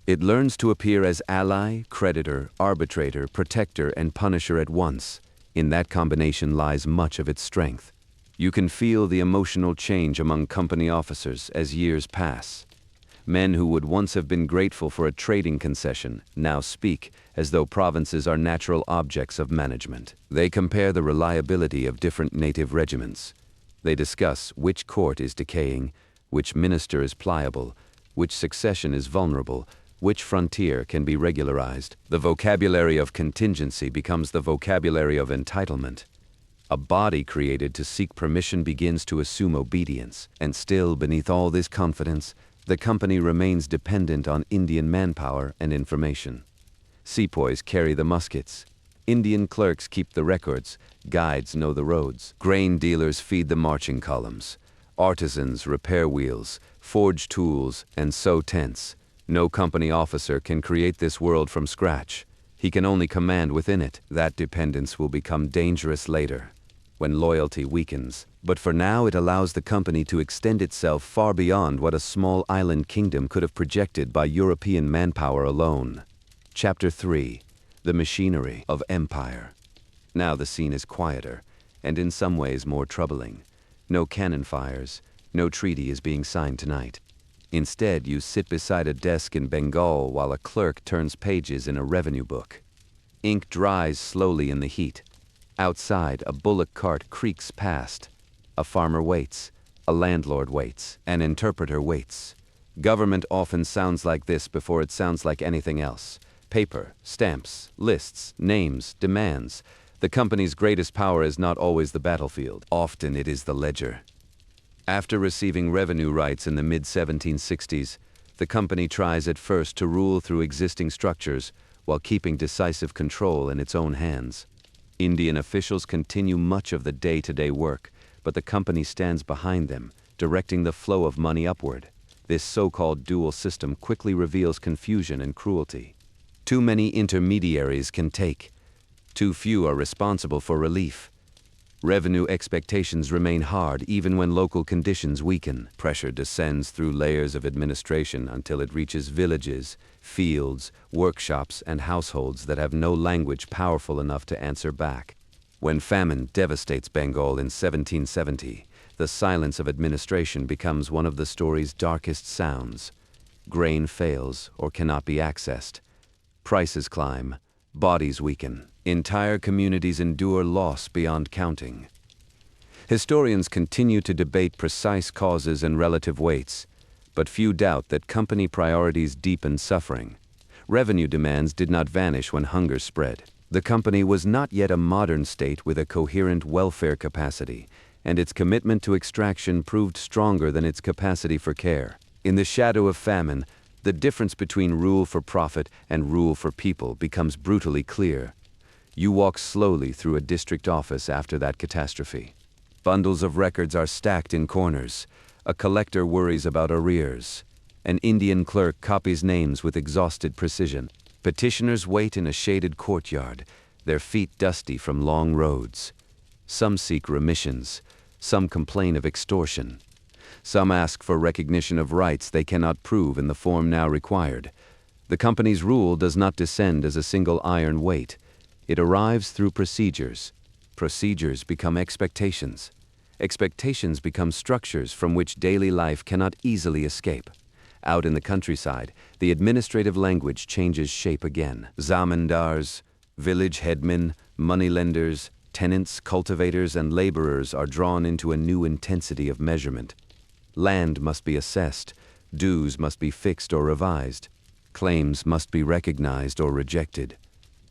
It learns to appear as ally, creditor, arbitrator, protector, and punisher at once. In that combination lies much of its strength. You can feel the emotional change among company officers as years pass. Men who would once have been grateful for a trading concession now speak as though provinces are natural objects of management. They compare the reliability of different native regiments. They discuss which court is decaying, which minister is pliable, which succession is vulnerable, which frontier can be regularized. The vocabulary of contingency becomes the vocabulary of entitlement. A body created to seek permission begins to assume obedience, and still, beneath all this confidence, the company remains dependent on Indian manpower and information. Sepoys carry the muskets. Indian clerks keep the records. Guides know the roads. Grain dealers feed the marching columns. Artisans repair wheels, forge tools, and sew tents. No company officer can create this world from scratch. He can only command within it. That dependence will become dangerous later, when loyalty weakens. But for now, it allows the company to extend itself far beyond what a small island kingdom could have projected by European manpower alone. Chapter 3. The Machinery of Empire. Now the scene is quieter, and in some ways more troubling. No cannon fires, no treaty is being signed tonight. Instead, you sit beside a desk in Bengal while a clerk turns pages in a revenue book. Ink dries slowly in the heat. Outside, a bullock cart creaks past. A farmer waits. A landlord waits. An interpreter waits. Government often sounds like this before it sounds like anything else. Paper, stamps, lists, names, demands. The company's greatest power is not always the battlefield. Often it is the ledger. After receiving revenue rights in the mid-1760s, the company tries at first to rule through existing structures while keeping decisive control in its own hands. Indian officials continue much of the day-to-day work, but the company stands behind them, directing the flow of money upward. This so-called dual system quickly reveals confusion and cruelty. Too many intermediaries can take. Too few are responsible for relief. Revenue expectations remain hard even when local conditions weaken. Pressure descends through layers of administration until it reaches villages, fields, workshops, and households that have no language powerful enough to answer back. When famine devastates Bengal in 1770, the silence of administration becomes one of the story's darkest sounds. Grain fails or cannot be accessed. Prices climb. Bodies weaken. Entire communities endure loss beyond counting. Historians continue to debate precise causes and relative weights, but few doubt that company priorities deepened suffering. Revenue demands did not vanish when hunger spread. The company was not yet a modern state with a coherent welfare capacity, and its commitment to extraction proved stronger than its capacity for care. In the shadow of famine, the difference between rule for profit and rule for people becomes brutally clear. You walk slowly through a district office after that catastrophe. Bundles of records are stacked in corners. A collector worries about arrears. An Indian clerk copies names with exhausted precision. Petitioners wait in a shaded courtyard, their feet dusty from long roads. Some seek remissions. Some complain of extortion. Some ask for recognition of rights they cannot prove in the form now required. The company's rule does not descend as a single iron weight. It arrives through procedures. Procedures become expectations. Expectations become structures from which daily life cannot easily escape. Out in the countryside, the administrative language changes shape again. Zamindars, village headmen, moneylenders, tenants, cultivators, and laborers are drawn into a new intensity of measurement. Land must be assessed, dues must be fixed or revised, claims must be recognized or rejected.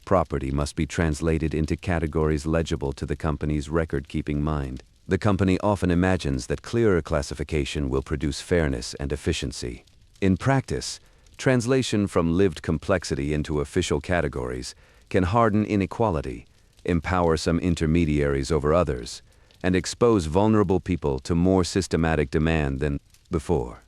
Property must be translated into categories legible to the company's record-keeping mind. The company often imagines that clearer classification will produce fairness and efficiency. In practice, translation from lived complexity into official categories can harden inequality, empower some intermediaries over others, and expose vulnerable people to more systematic demand than before.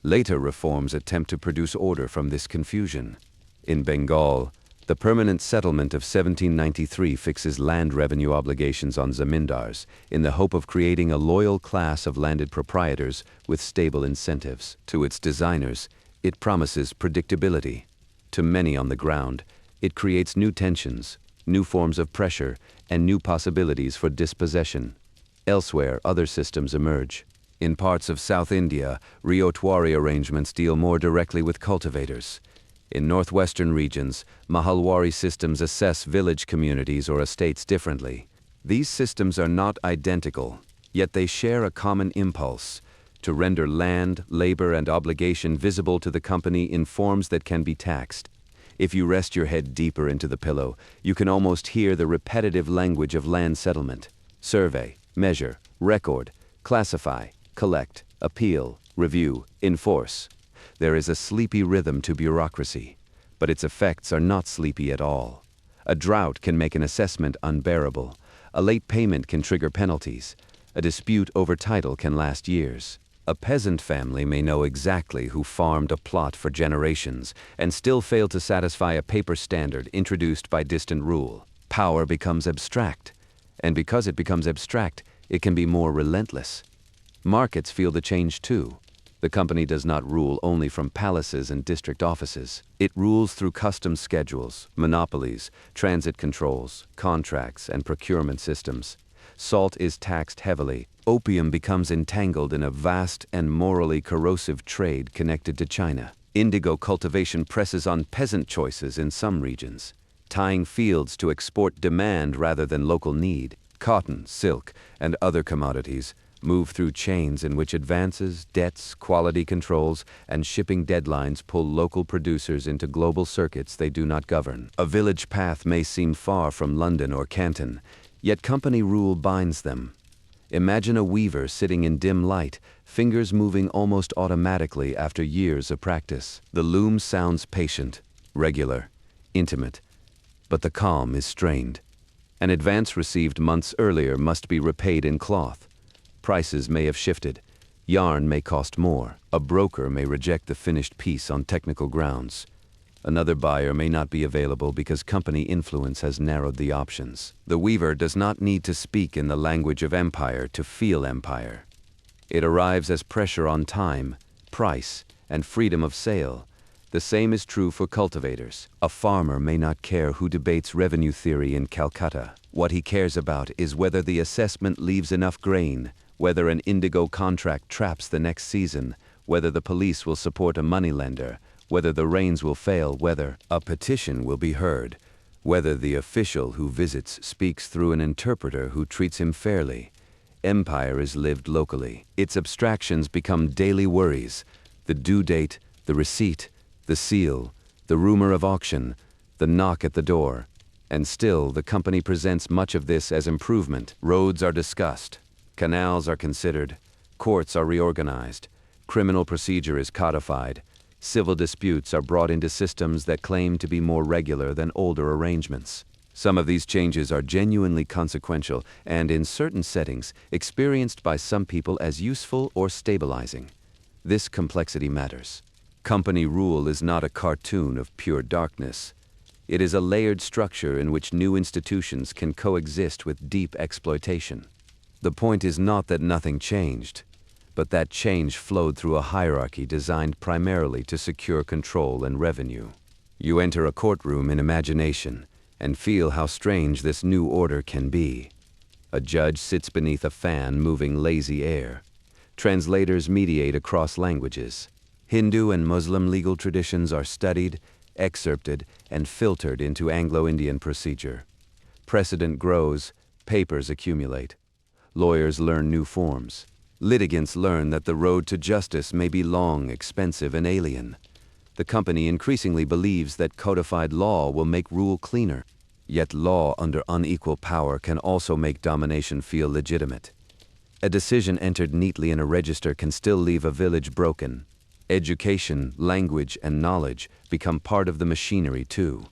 Later reforms attempt to produce order from this confusion. In Bengal, the Permanent Settlement of 1793 fixes land revenue obligations on zamindars in the hope of creating a loyal class of landed proprietors with stable incentives. To its designers, it promises predictability. To many on the ground, it creates new tensions, new forms of pressure, and new possibilities for dispossession. Elsewhere, other systems emerge. In parts of South India, Riotuari arrangements deal more directly with cultivators. In northwestern regions, Mahalwari systems assess village communities or estates differently. These systems are not identical, Yet they share a common impulse: to render land, labor, and obligation visible to the company in forms that can be taxed. If you rest your head deeper into the pillow, you can almost hear the repetitive language of land settlement: survey, measure, record, classify, collect, appeal, review, enforce. There is a sleepy rhythm to bureaucracy, but its effects are not sleepy at all. A drought can make an assessment unbearable. A late payment can trigger penalties. A dispute over title can last years. A peasant family may know exactly who farmed a plot for generations and still fail to satisfy a paper standard introduced by distant rule. Power becomes abstract, and because it becomes abstract, it can be more relentless. Markets feel the change too. The company does not rule only from palaces and district offices. It rules through customs schedules, monopolies, transit controls, contracts, and procurement systems. Salt is taxed heavily. Opium becomes entangled in a vast and morally corrosive trade connected to China. Indigo cultivation presses on peasant choices in some regions, tying fields to export demand rather than local need. Cotton, silk, and other commodities move through chains in which advances, debts, quality controls, and shipping deadlines pull local producers into global circuits they do not govern. A village path may seem far from London or Canton, yet company rule binds them. Imagine a weaver sitting in dim light, fingers moving almost automatically after years of practice. The loom sounds patient, regular, intimate, but the calm is strained. An advance received months earlier must be repaid in cloth. Prices may have shifted. Yarn may cost more. A broker may reject the finished piece on technical grounds. Another buyer may not be available because company influence has narrowed the options. The weaver does not need to speak in the language of empire to feel empire. It arrives as pressure on time, price, and freedom of sale. The same is true for cultivators. A farmer may not care who debates revenue theory in Calcutta. What he cares about is whether the assessment leaves enough grain, whether an indigo contract traps the next season, whether the police will support a moneylender, whether the rains will fail, whether a petition will be heard, whether the official who visits speaks through an interpreter who treats him fairly. Empire is lived locally. Its abstractions become daily worries: the due date, the receipt, the seal, the rumor of auction, the knock at the door. And still, the company presents much of this as improvement. Roads are discussed, canals are considered, courts are reorganized, criminal procedure is codified, civil disputes are brought into systems that claim to be more regular than older arrangements. Some of these changes are genuinely consequential and, in certain settings, experienced by some people as useful or stabilizing. This complexity matters. Company rule is not a cartoon of pure darkness. It is a layered structure in which new institutions can coexist with deep exploitation. The point is not that nothing changed, but that change flowed through a hierarchy designed primarily to secure control and revenue. You enter a courtroom in imagination and feel how strange this new order can be. A judge sits beneath a fan moving lazy air. Translators mediate across languages. Hindu and Muslim legal traditions are studied, excerpted, and filtered into Anglo-Indian procedure. Precedent grows, papers accumulate. Lawyers learn new forms. Litigants learn that the road to justice may be long, expensive, and alien. The company increasingly believes that codified law will make rule cleaner. Yet law under unequal power can also make domination feel legitimate. A decision entered neatly in a register can still leave a village broken. Education, language, and knowledge become part of the machinery too.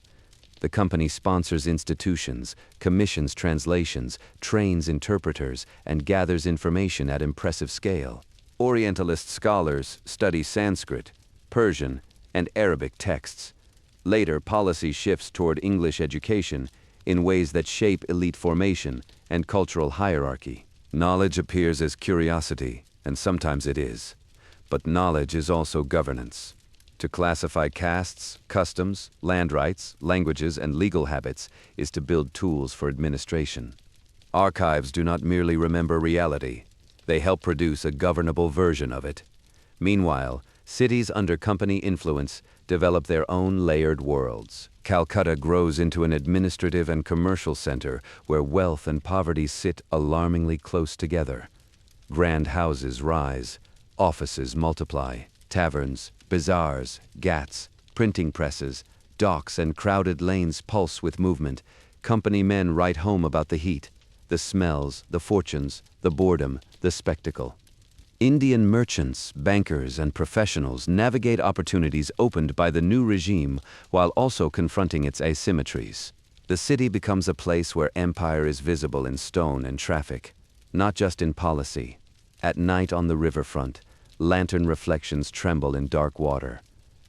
The company sponsors institutions, commissions translations, trains interpreters, and gathers information at impressive scale. Orientalist scholars study Sanskrit, Persian, and Arabic texts. Later, policy shifts toward English education in ways that shape elite formation and cultural hierarchy. Knowledge appears as curiosity, and sometimes it is. But knowledge is also governance. To classify castes, customs, land rights, languages, and legal habits is to build tools for administration. Archives do not merely remember reality. They help produce a governable version of it. Meanwhile, cities under company influence develop their own layered worlds. Calcutta grows into an administrative and commercial center where wealth and poverty sit alarmingly close together. Grand houses rise, offices multiply, taverns, bazaars, ghats, printing presses, docks and crowded lanes pulse with movement. Company men write home about the heat, the smells, the fortunes, the boredom, the spectacle. Indian merchants, bankers, and professionals navigate opportunities opened by the new regime while also confronting its asymmetries. The city becomes a place where empire is visible in stone and traffic, not just in policy. At night on the riverfront, lantern reflections tremble in dark water.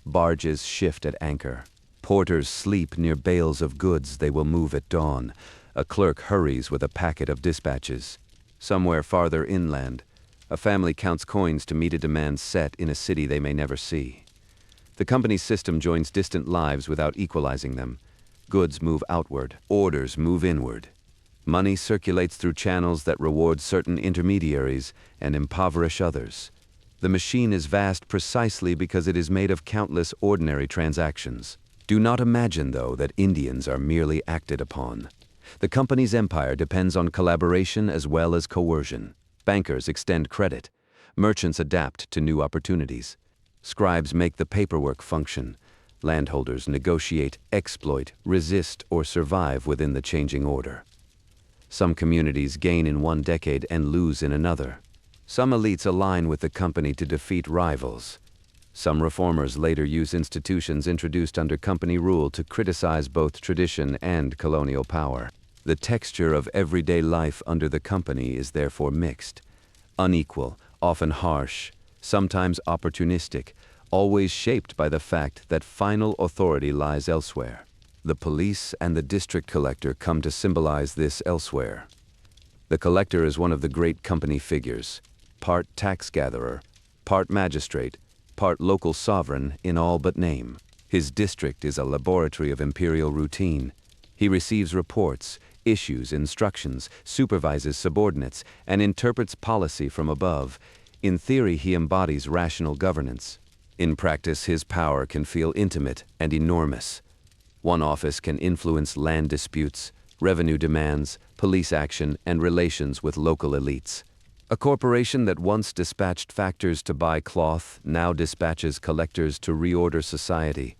Barges shift at anchor. Porters sleep near bales of goods they will move at dawn. A clerk hurries with a packet of dispatches. Somewhere farther inland, a family counts coins to meet a demand set in a city they may never see. The company's system joins distant lives without equalizing them. Goods move outward, orders move inward. Money circulates through channels that reward certain intermediaries and impoverish others. The machine is vast precisely because it is made of countless ordinary transactions. Do not imagine, though, that Indians are merely acted upon. The company's empire depends on collaboration as well as coercion. Bankers extend credit. Merchants adapt to new opportunities. Scribes make the paperwork function. Landholders negotiate, exploit, resist, or survive within the changing order. Some communities gain in one decade and lose in another. Some elites align with the company to defeat rivals. Some reformers later use institutions introduced under company rule to criticize both tradition and colonial power. The texture of everyday life under the company is therefore mixed, unequal, often harsh, sometimes opportunistic, always shaped by the fact that final authority lies elsewhere. The police and the district collector come to symbolize this elsewhere. The collector is one of the great company figures, part tax gatherer, part magistrate, part local sovereign in all but name. His district is a laboratory of imperial routine. He receives reports, issues instructions, supervises subordinates, and interprets policy from above. In theory, he embodies rational governance. In practice, his power can feel intimate and enormous. One office can influence land disputes, revenue demands, police action, and relations with local elites. A corporation that once dispatched factors to buy cloth now dispatches collectors to reorder society.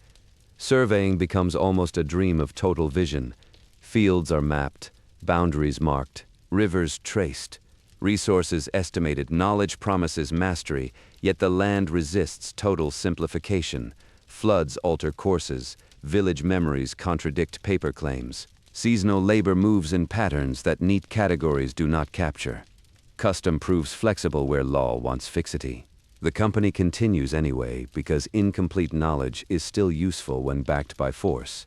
Surveying becomes almost a dream of total vision. Fields are mapped, boundaries marked, rivers traced, resources estimated, knowledge promises mastery, yet the land resists total simplification. Floods alter courses, village memories contradict paper claims. Seasonal labor moves in patterns that neat categories do not capture. Custom proves flexible where law wants fixity. The company continues anyway because incomplete knowledge is still useful when backed by force.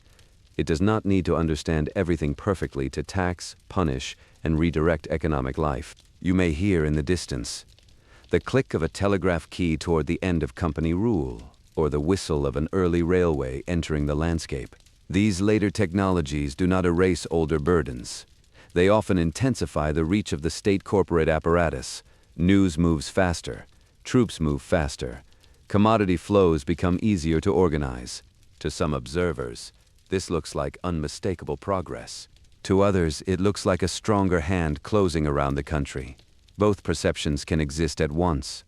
It does not need to understand everything perfectly to tax, punish, and redirect economic life. You may hear in the distance the click of a telegraph key toward the end of company rule, or the whistle of an early railway entering the landscape. These later technologies do not erase older burdens. They often intensify the reach of the state corporate apparatus. News moves faster. Troops move faster. Commodity flows become easier to organize. To some observers, this looks like unmistakable progress. To others, it looks like a stronger hand closing around the country. Both perceptions can exist at once.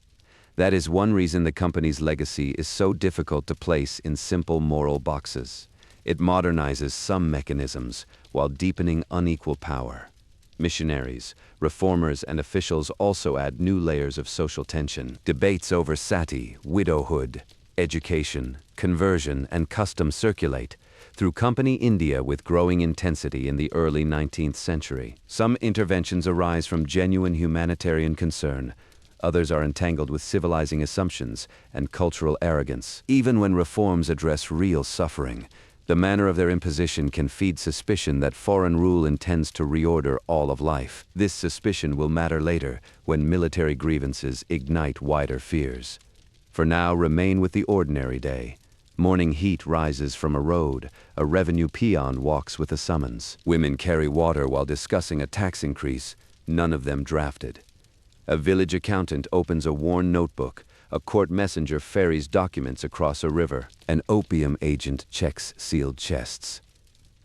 That is one reason the company's legacy is so difficult to place in simple moral boxes. It modernizes some mechanisms while deepening unequal power. Missionaries, reformers, and officials also add new layers of social tension. Debates over sati, widowhood, education, conversion, and custom circulate through company India with growing intensity in the early 19th century. Some interventions arise from genuine humanitarian concern. Others are entangled with civilizing assumptions and cultural arrogance. Even when reforms address real suffering, the manner of their imposition can feed suspicion that foreign rule intends to reorder all of life. This suspicion will matter later when military grievances ignite wider fears. For now, remain with the ordinary day. Morning heat rises from a road. A revenue peon walks with a summons. Women carry water while discussing a tax increase, none of them drafted. A village accountant opens a worn notebook. A court messenger ferries documents across a river. An opium agent checks sealed chests.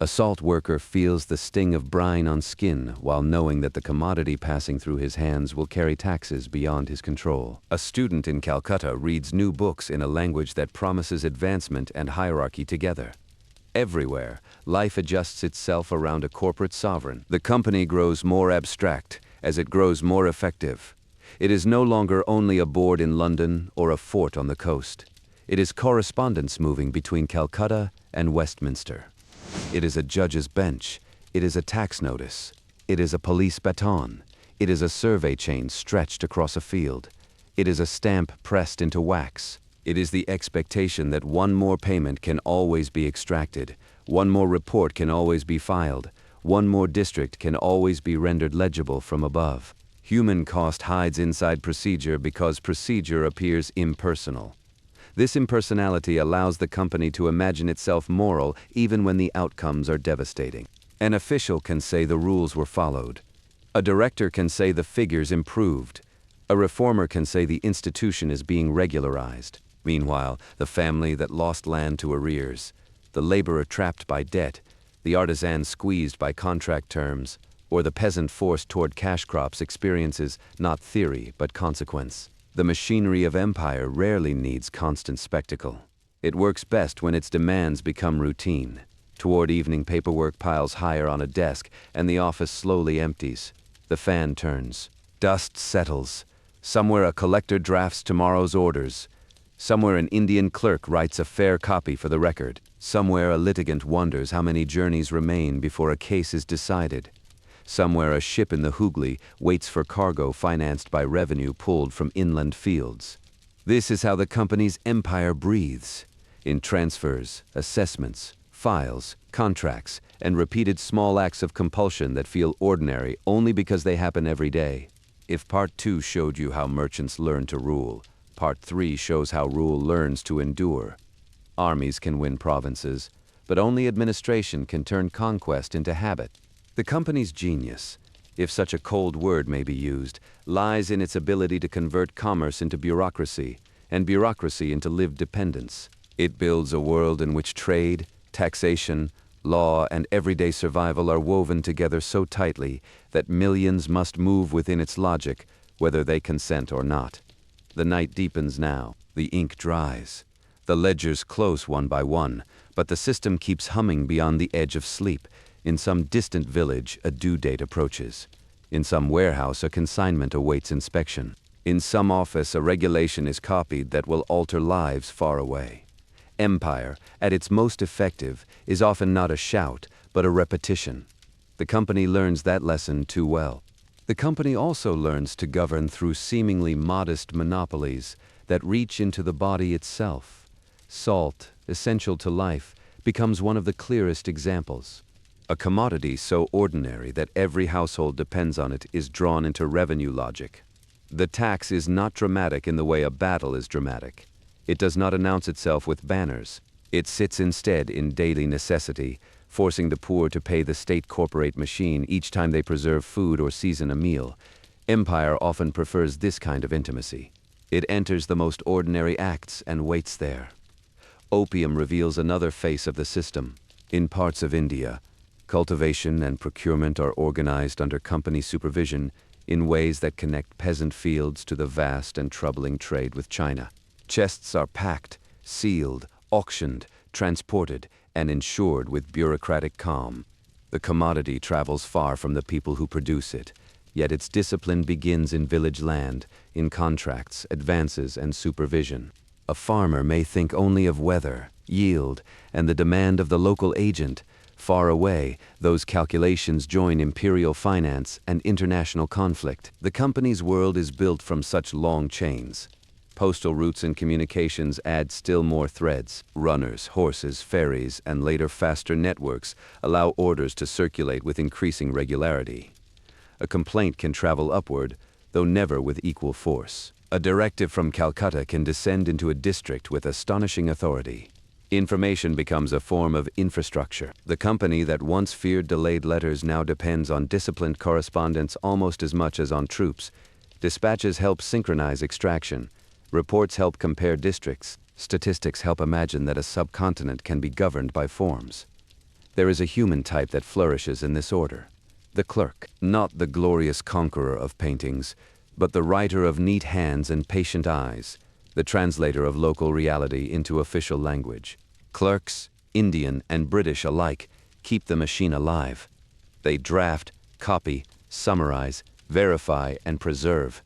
A salt worker feels the sting of brine on skin while knowing that the commodity passing through his hands will carry taxes beyond his control. A student in Calcutta reads new books in a language that promises advancement and hierarchy together. Everywhere, life adjusts itself around a corporate sovereign. The company grows more abstract as it grows more effective. It is no longer only a board in London or a fort on the coast. It is correspondence moving between Calcutta and Westminster. It is a judge's bench. It is a tax notice. It is a police baton. It is a survey chain stretched across a field. It is a stamp pressed into wax. It is the expectation that one more payment can always be extracted, one more report can always be filed, one more district can always be rendered legible from above. Human cost hides inside procedure because procedure appears impersonal. This impersonality allows the company to imagine itself moral even when the outcomes are devastating. An official can say the rules were followed. A director can say the figures improved. A reformer can say the institution is being regularized. Meanwhile, the family that lost land to arrears, the laborer trapped by debt, the artisan squeezed by contract terms, or the peasant forced toward cash crops experiences not theory but consequence. The machinery of empire rarely needs constant spectacle. It works best when its demands become routine. Toward evening, paperwork piles higher on a desk, and the office slowly empties. The fan turns. Dust settles. Somewhere a collector drafts tomorrow's orders. Somewhere an Indian clerk writes a fair copy for the record. Somewhere a litigant wonders how many journeys remain before a case is decided. Somewhere a ship in the Hooghly waits for cargo financed by revenue pulled from inland fields. This is how the company's empire breathes, in transfers, assessments, files, contracts, and repeated small acts of compulsion that feel ordinary only because they happen every day. If Part 2 showed you how merchants learn to rule, Part 3 shows how rule learns to endure. Armies can win provinces, but only administration can turn conquest into habit. The company's genius, if such a cold word may be used, lies in its ability to convert commerce into bureaucracy, and bureaucracy into lived dependence. It builds a world in which trade, taxation, law, and everyday survival are woven together so tightly that millions must move within its logic, whether they consent or not. The night deepens now. The ink dries. The ledgers close one by one, but the system keeps humming beyond the edge of sleep. In some distant village, a due date approaches. In some warehouse, a consignment awaits inspection. In some office, a regulation is copied that will alter lives far away. Empire, at its most effective, is often not a shout, but a repetition. The company learns that lesson too well. The company also learns to govern through seemingly modest monopolies that reach into the body itself. Salt, essential to life, becomes one of the clearest examples. A commodity so ordinary that every household depends on it is drawn into revenue logic. The tax is not dramatic in the way a battle is dramatic. It does not announce itself with banners. It sits instead in daily necessity, forcing the poor to pay the state corporate machine each time they preserve food or season a meal. Empire often prefers this kind of intimacy. It enters the most ordinary acts and waits there. Opium reveals another face of the system. In parts of India, cultivation and procurement are organized under company supervision in ways that connect peasant fields to the vast and troubling trade with China. Chests are packed, sealed, auctioned, transported, and insured with bureaucratic calm. The commodity travels far from the people who produce it, yet its discipline begins in village land, in contracts, advances, and supervision. A farmer may think only of weather, yield, and the demand of the local agent. Far away, those calculations join imperial finance and international conflict. The company's world is built from such long chains. Postal routes and communications add still more threads. Runners, horses, ferries, and later faster networks allow orders to circulate with increasing regularity. A complaint can travel upward, though never with equal force. A directive from Calcutta can descend into a district with astonishing authority. Information becomes a form of infrastructure. The company that once feared delayed letters now depends on disciplined correspondence almost as much as on troops. Dispatches help synchronize extraction. Reports help compare districts. Statistics help imagine that a subcontinent can be governed by forms. There is a human type that flourishes in this order. The clerk, not the glorious conqueror of paintings, but the writer of neat hands and patient eyes, the translator of local reality into official language. Clerks, Indian and British alike, keep the machine alive. They draft, copy, summarize, verify, and preserve.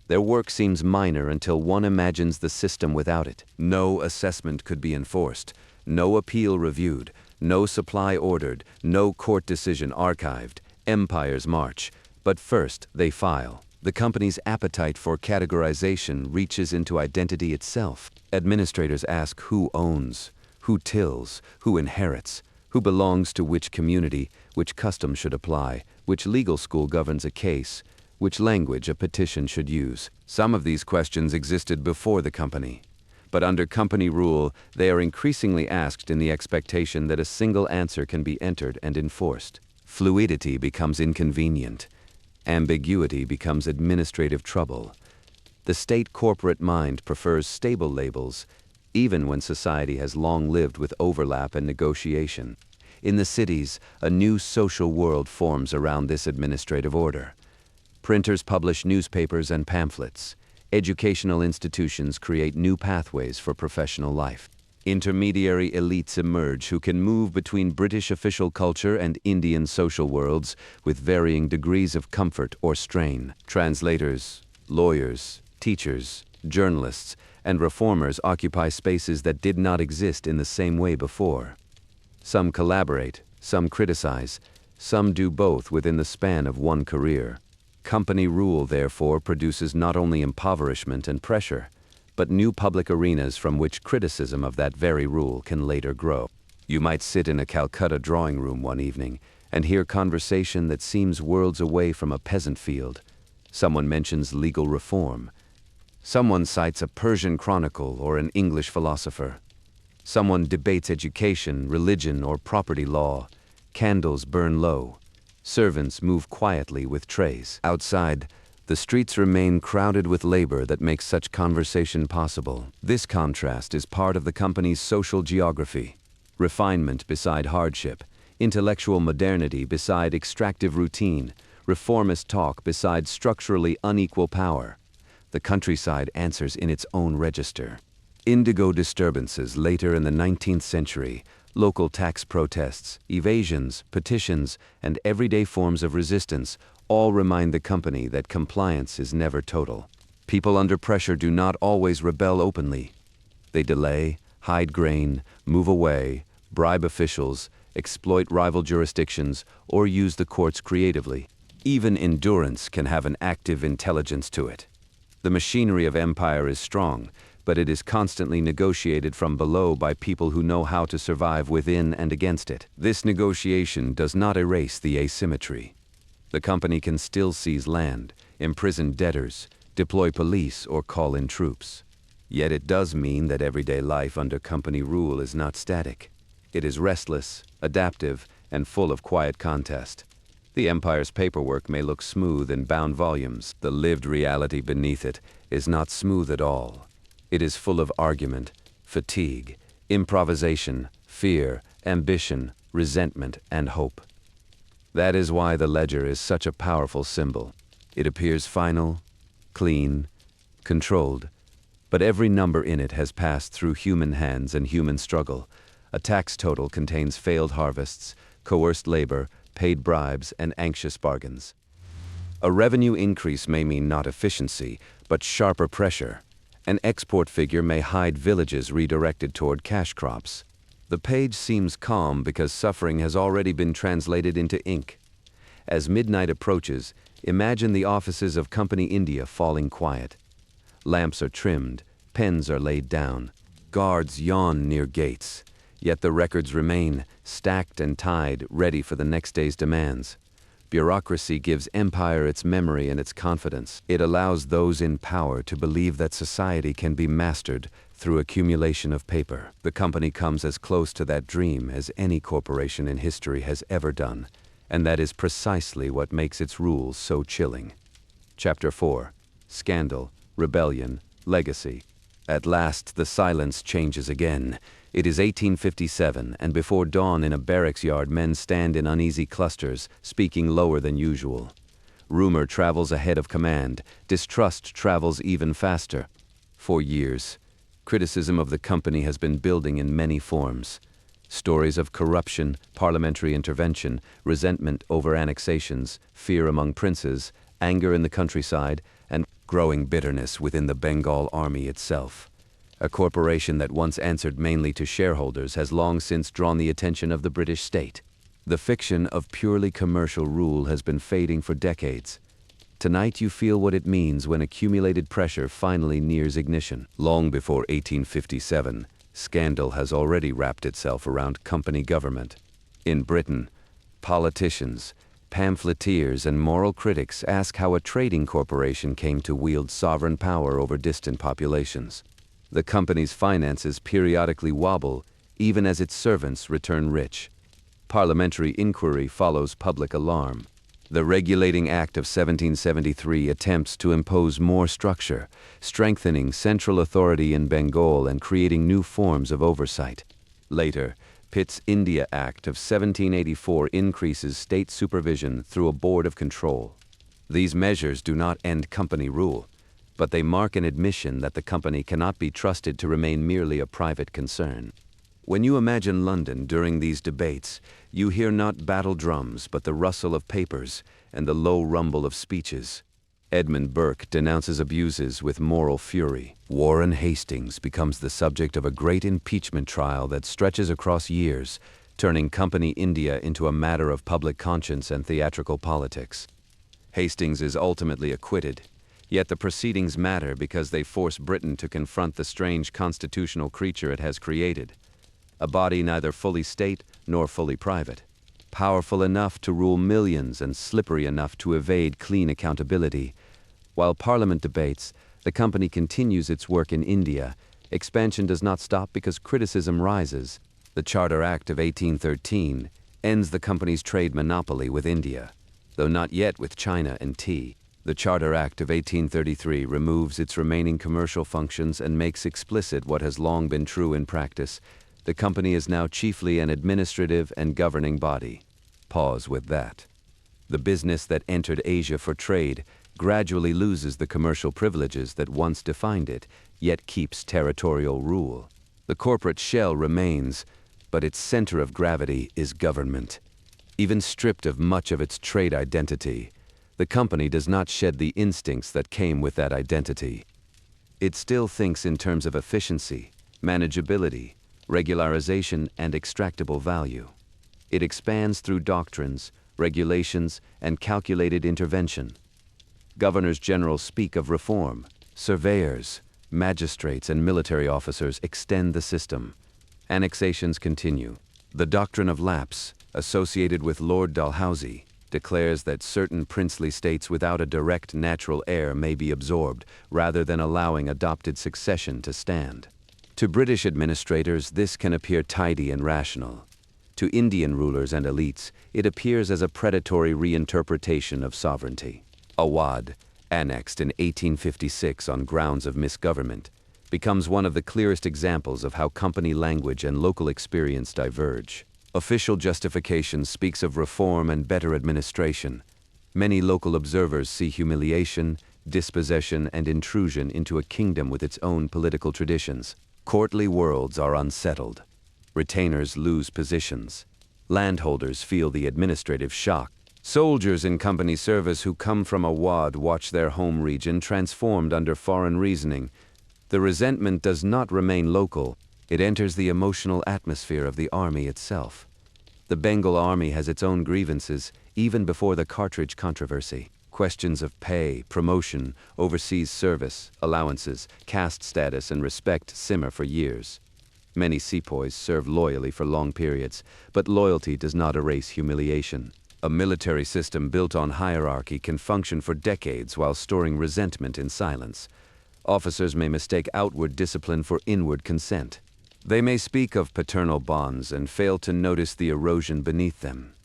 Their work seems minor until one imagines the system without it. No assessment could be enforced, no appeal reviewed, no supply ordered, no court decision archived. Empires march, but first they file. The company's appetite for categorization reaches into identity itself. Administrators ask who owns, who tills, who inherits, who belongs to which community, which custom should apply, which legal school governs a case, which language a petition should use. Some of these questions existed before the company, but under company rule, they are increasingly asked in the expectation that a single answer can be entered and enforced. Fluidity becomes inconvenient. Ambiguity becomes administrative trouble. The state corporate mind prefers stable labels, even when society has long lived with overlap and negotiation. In the cities, a new social world forms around this administrative order. Printers publish newspapers and pamphlets. Educational institutions create new pathways for professional life. Intermediary elites emerge who can move between British official culture and Indian social worlds with varying degrees of comfort or strain. Translators, lawyers, teachers, journalists, and reformers occupy spaces that did not exist in the same way before. Some collaborate, some criticize, some do both within the span of one career. Company rule, therefore, produces not only impoverishment and pressure, but new public arenas from which criticism of that very rule can later grow. You might sit in a Calcutta drawing room one evening and hear conversation that seems worlds away from a peasant field. Someone mentions legal reform. Someone cites a Persian chronicle or an English philosopher. Someone debates education, religion, or property law. Candles burn low. Servants move quietly with trays. Outside, the streets remain crowded with labor that makes such conversation possible. This contrast is part of the company's social geography. Refinement beside hardship, intellectual modernity beside extractive routine, reformist talk beside structurally unequal power. The countryside answers in its own register. Indigo disturbances later in the 19th century, local tax protests, evasions, petitions, and everyday forms of resistance all remind the company that compliance is never total. People under pressure do not always rebel openly. They delay, hide grain, move away, bribe officials, exploit rival jurisdictions, or use the courts creatively. Even endurance can have an active intelligence to it. The machinery of empire is strong, but it is constantly negotiated from below by people who know how to survive within and against it. This negotiation does not erase the asymmetry. The company can still seize land, imprison debtors, deploy police, or call in troops. Yet it does mean that everyday life under company rule is not static. It is restless, adaptive, and full of quiet contest. The empire's paperwork may look smooth in bound volumes. The lived reality beneath it is not smooth at all. It is full of argument, fatigue, improvisation, fear, ambition, resentment, and hope. That is why the ledger is such a powerful symbol. It appears final, clean, controlled, but every number in it has passed through human hands and human struggle. A tax total contains failed harvests, coerced labor, paid bribes, and anxious bargains. A revenue increase may mean not efficiency, but sharper pressure. An export figure may hide villages redirected toward cash crops. The page seems calm because suffering has already been translated into ink. As midnight approaches, imagine the offices of Company India falling quiet. Lamps are trimmed, pens are laid down, guards yawn near gates, yet the records remain, stacked and tied, ready for the next day's demands. Bureaucracy gives empire its memory and its confidence. It allows those in power to believe that society can be mastered through accumulation of paper. The company comes as close to that dream as any corporation in history has ever done, and that is precisely what makes its rules so chilling. Chapter 4. Scandal, Rebellion, Legacy. At last, the silence changes again. It is 1857, and before dawn in a barracks yard, men stand in uneasy clusters, speaking lower than usual. Rumor travels ahead of command. Distrust travels even faster. For years, criticism of the company has been building in many forms. Stories of corruption, parliamentary intervention, resentment over annexations, fear among princes, anger in the countryside, and growing bitterness within the Bengal army itself. A corporation that once answered mainly to shareholders has long since drawn the attention of the British state. The fiction of purely commercial rule has been fading for decades. Tonight you feel what it means when accumulated pressure finally nears ignition. Long before 1857, scandal has already wrapped itself around company government. In Britain, politicians, pamphleteers, and moral critics ask how a trading corporation came to wield sovereign power over distant populations. The company's finances periodically wobble, even as its servants return rich. Parliamentary inquiry follows public alarm. The Regulating Act of 1773 attempts to impose more structure, strengthening central authority in Bengal and creating new forms of oversight. Later, Pitt's India Act of 1784 increases state supervision through a board of control. These measures do not end company rule, but they mark an admission that the company cannot be trusted to remain merely a private concern. When you imagine London during these debates, you hear not battle drums but the rustle of papers and the low rumble of speeches. Edmund Burke denounces abuses with moral fury. Warren Hastings becomes the subject of a great impeachment trial that stretches across years, turning company India into a matter of public conscience and theatrical politics. Hastings is ultimately acquitted, yet the proceedings matter because they force Britain to confront the strange constitutional creature it has created. A body neither fully state nor fully private, powerful enough to rule millions and slippery enough to evade clean accountability. While Parliament debates, the company continues its work in India. Expansion does not stop because criticism rises. The Charter Act of 1813 ends the company's trade monopoly with India, though not yet with China and tea. The Charter Act of 1833 removes its remaining commercial functions and makes explicit what has long been true in practice. The company is now chiefly an administrative and governing body. Pause with that. The business that entered Asia for trade gradually loses the commercial privileges that once defined it, yet keeps territorial rule. The corporate shell remains, but its center of gravity is government. Even stripped of much of its trade identity, the company does not shed the instincts that came with that identity. It still thinks in terms of efficiency, manageability, regularization, and extractable value. It expands through doctrines, regulations, and calculated intervention. Governors general speak of reform. Surveyors, magistrates, and military officers extend the system. Annexations continue. The doctrine of lapse, associated with Lord Dalhousie, declares that certain princely states without a direct natural heir may be absorbed, rather than allowing adopted succession to stand. To British administrators, this can appear tidy and rational. To Indian rulers and elites, it appears as a predatory reinterpretation of sovereignty. Awadh, annexed in 1856 on grounds of misgovernment, becomes one of the clearest examples of how company language and local experience diverge. Official justification speaks of reform and better administration. Many local observers see humiliation, dispossession, and intrusion into a kingdom with its own political traditions. Courtly worlds are unsettled. Retainers lose positions. Landholders feel the administrative shock. Soldiers in company service who come from Awadh watch their home region transformed under foreign reasoning. The resentment does not remain local. It enters the emotional atmosphere of the army itself. The Bengal army has its own grievances, even before the cartridge controversy. Questions of pay, promotion, overseas service, allowances, caste status, and respect simmer for years. Many sepoys serve loyally for long periods, but loyalty does not erase humiliation. A military system built on hierarchy can function for decades while storing resentment in silence. Officers may mistake outward discipline for inward consent. They may speak of paternal bonds and fail to notice the erosion beneath them.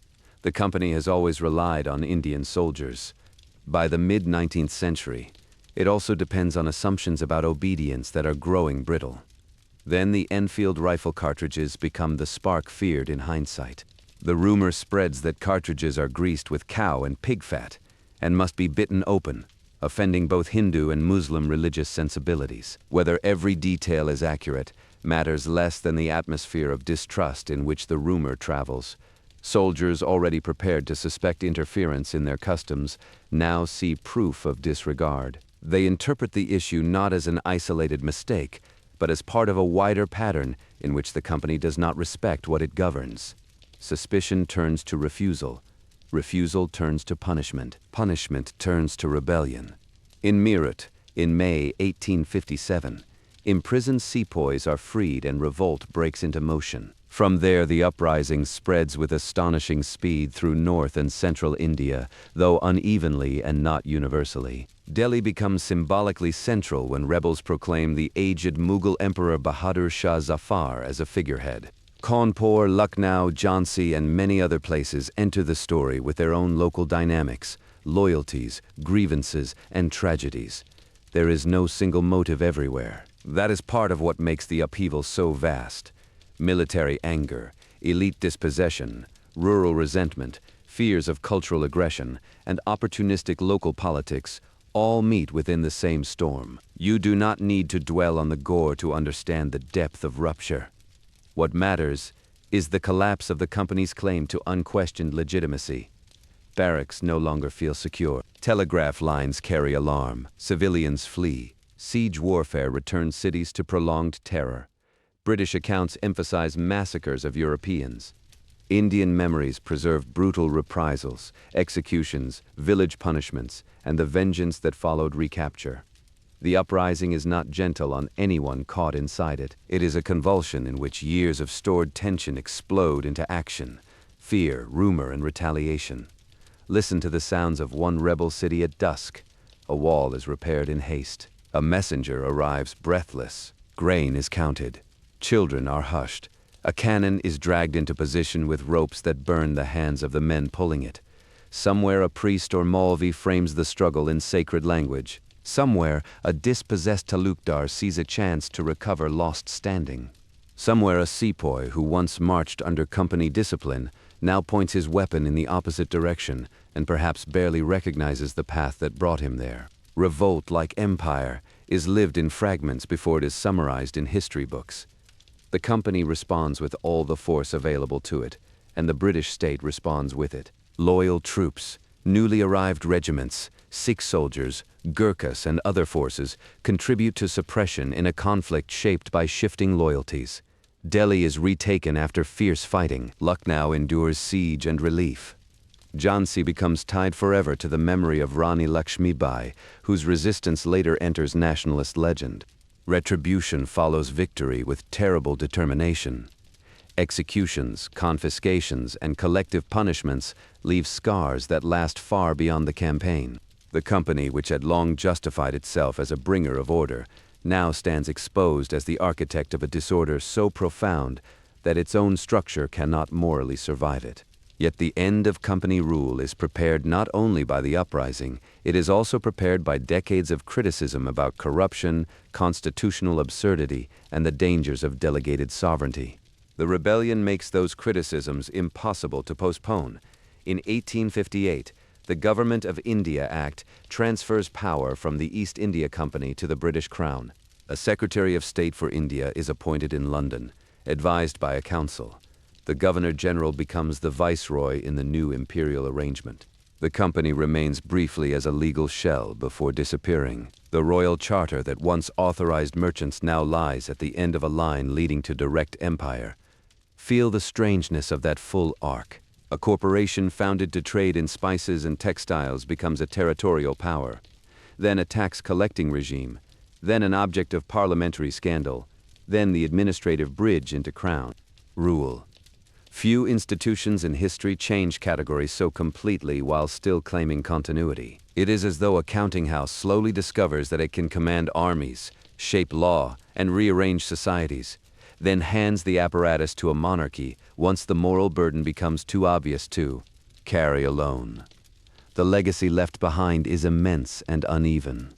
The company has always relied on Indian soldiers. By the mid-19th century, It also depends on assumptions about obedience that are growing brittle. Then the Enfield rifle cartridges become the spark feared in hindsight. The rumor spreads that cartridges are greased with cow and pig fat and must be bitten open, offending both Hindu and Muslim religious sensibilities. Whether every detail is accurate matters less than the atmosphere of distrust in which the rumor travels. Soldiers already prepared to suspect interference in their customs now see proof of disregard. They interpret the issue not as an isolated mistake, but as part of a wider pattern in which the company does not respect what it governs. Suspicion turns to refusal. Refusal turns to punishment. Punishment turns to rebellion. In Meerut, in May 1857, imprisoned sepoys are freed and revolt breaks into motion. From there, the uprising spreads with astonishing speed through north and central India, though unevenly and not universally. Delhi becomes symbolically central when rebels proclaim the aged Mughal Emperor Bahadur Shah Zafar as a figurehead. Kanpur, Lucknow, Jhansi, and many other places enter the story with their own local dynamics, loyalties, grievances, and tragedies. There is no single motive everywhere. That is part of what makes the upheaval so vast. Military anger, elite dispossession, rural resentment, fears of cultural aggression, and opportunistic local politics all meet within the same storm. You do not need to dwell on the gore to understand the depth of rupture. What matters is the collapse of the company's claim to unquestioned legitimacy. Barracks no longer feel secure. Telegraph lines carry alarm. Civilians flee. Siege warfare returns cities to prolonged terror. British accounts emphasize massacres of Europeans. Indian memories preserve brutal reprisals, executions, village punishments, and the vengeance that followed recapture. The uprising is not gentle on anyone caught inside it. It is a convulsion in which years of stored tension explode into action, fear, rumor, and retaliation. Listen to the sounds of one rebel city at dusk. A wall is repaired in haste. A messenger arrives breathless. Grain is counted. Children are hushed. A cannon is dragged into position with ropes that burn the hands of the men pulling it. Somewhere a priest or Maulvi frames the struggle in sacred language. Somewhere a dispossessed talukdar sees a chance to recover lost standing. Somewhere a sepoy who once marched under company discipline now points his weapon in the opposite direction and perhaps barely recognizes the path that brought him there. Revolt, like empire, is lived in fragments before it is summarized in history books. The company responds with all the force available to it, and the British state responds with it. Loyal troops, newly arrived regiments, Sikh soldiers, Gurkhas, and other forces contribute to suppression in a conflict shaped by shifting loyalties. Delhi is retaken after fierce fighting. Lucknow endures siege and relief. Jhansi becomes tied forever to the memory of Rani Lakshmibai, whose resistance later enters nationalist legend. Retribution follows victory with terrible determination. Executions, confiscations, and collective punishments leave scars that last far beyond the campaign. The company, which had long justified itself as a bringer of order, now stands exposed as the architect of a disorder so profound that its own structure cannot morally survive it. Yet the end of company rule is prepared not only by the uprising, it is also prepared by decades of criticism about corruption, constitutional absurdity, and the dangers of delegated sovereignty. The rebellion makes those criticisms impossible to postpone. In 1858, the Government of India Act transfers power from the East India Company to the British Crown. A Secretary of State for India is appointed in London, advised by a council. The Governor-General becomes the Viceroy in the new imperial arrangement. The company remains briefly as a legal shell before disappearing. The royal charter that once authorized merchants now lies at the end of a line leading to direct empire. Feel the strangeness of that full arc. A corporation founded to trade in spices and textiles becomes a territorial power, then a tax-collecting regime, then an object of parliamentary scandal, then the administrative bridge into crown rule. Few institutions in history change categories so completely while still claiming continuity. It is as though a counting house slowly discovers that it can command armies, shape law, and rearrange societies, then hands the apparatus to a monarchy once the moral burden becomes too obvious to carry alone. The legacy left behind is immense and uneven.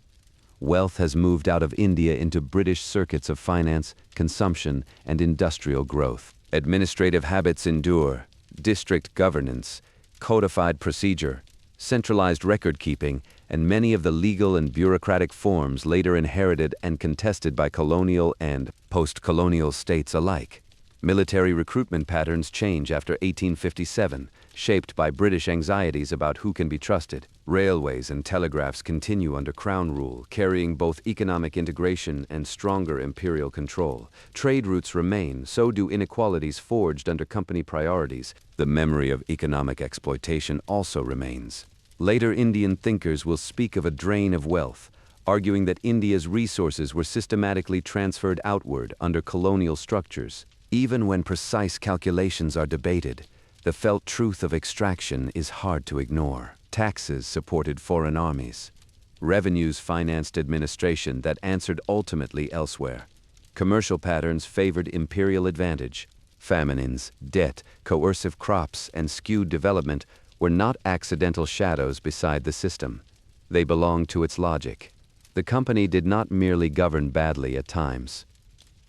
wealth has moved out of India into British circuits of finance, consumption, and industrial growth. Administrative habits endure: district governance, codified procedure, centralized record-keeping, and many of the legal and bureaucratic forms later inherited and contested by colonial and post-colonial states alike. Military recruitment patterns change after 1857, shaped by British anxieties about who can be trusted. Railways and telegraphs continue under Crown rule, carrying both economic integration and stronger imperial control. Trade routes remain, so do inequalities forged under company priorities. The memory of economic exploitation also remains. Later Indian thinkers will speak of a drain of wealth, arguing that India's resources were systematically transferred outward under colonial structures. Even when precise calculations are debated, the felt truth of extraction is hard to ignore. Taxes supported foreign armies. Revenues financed administration that answered ultimately elsewhere. Commercial patterns favored imperial advantage. Famines, debt, coercive crops, and skewed development were not accidental shadows beside the system. They belonged to its logic. The company did not merely govern badly at times.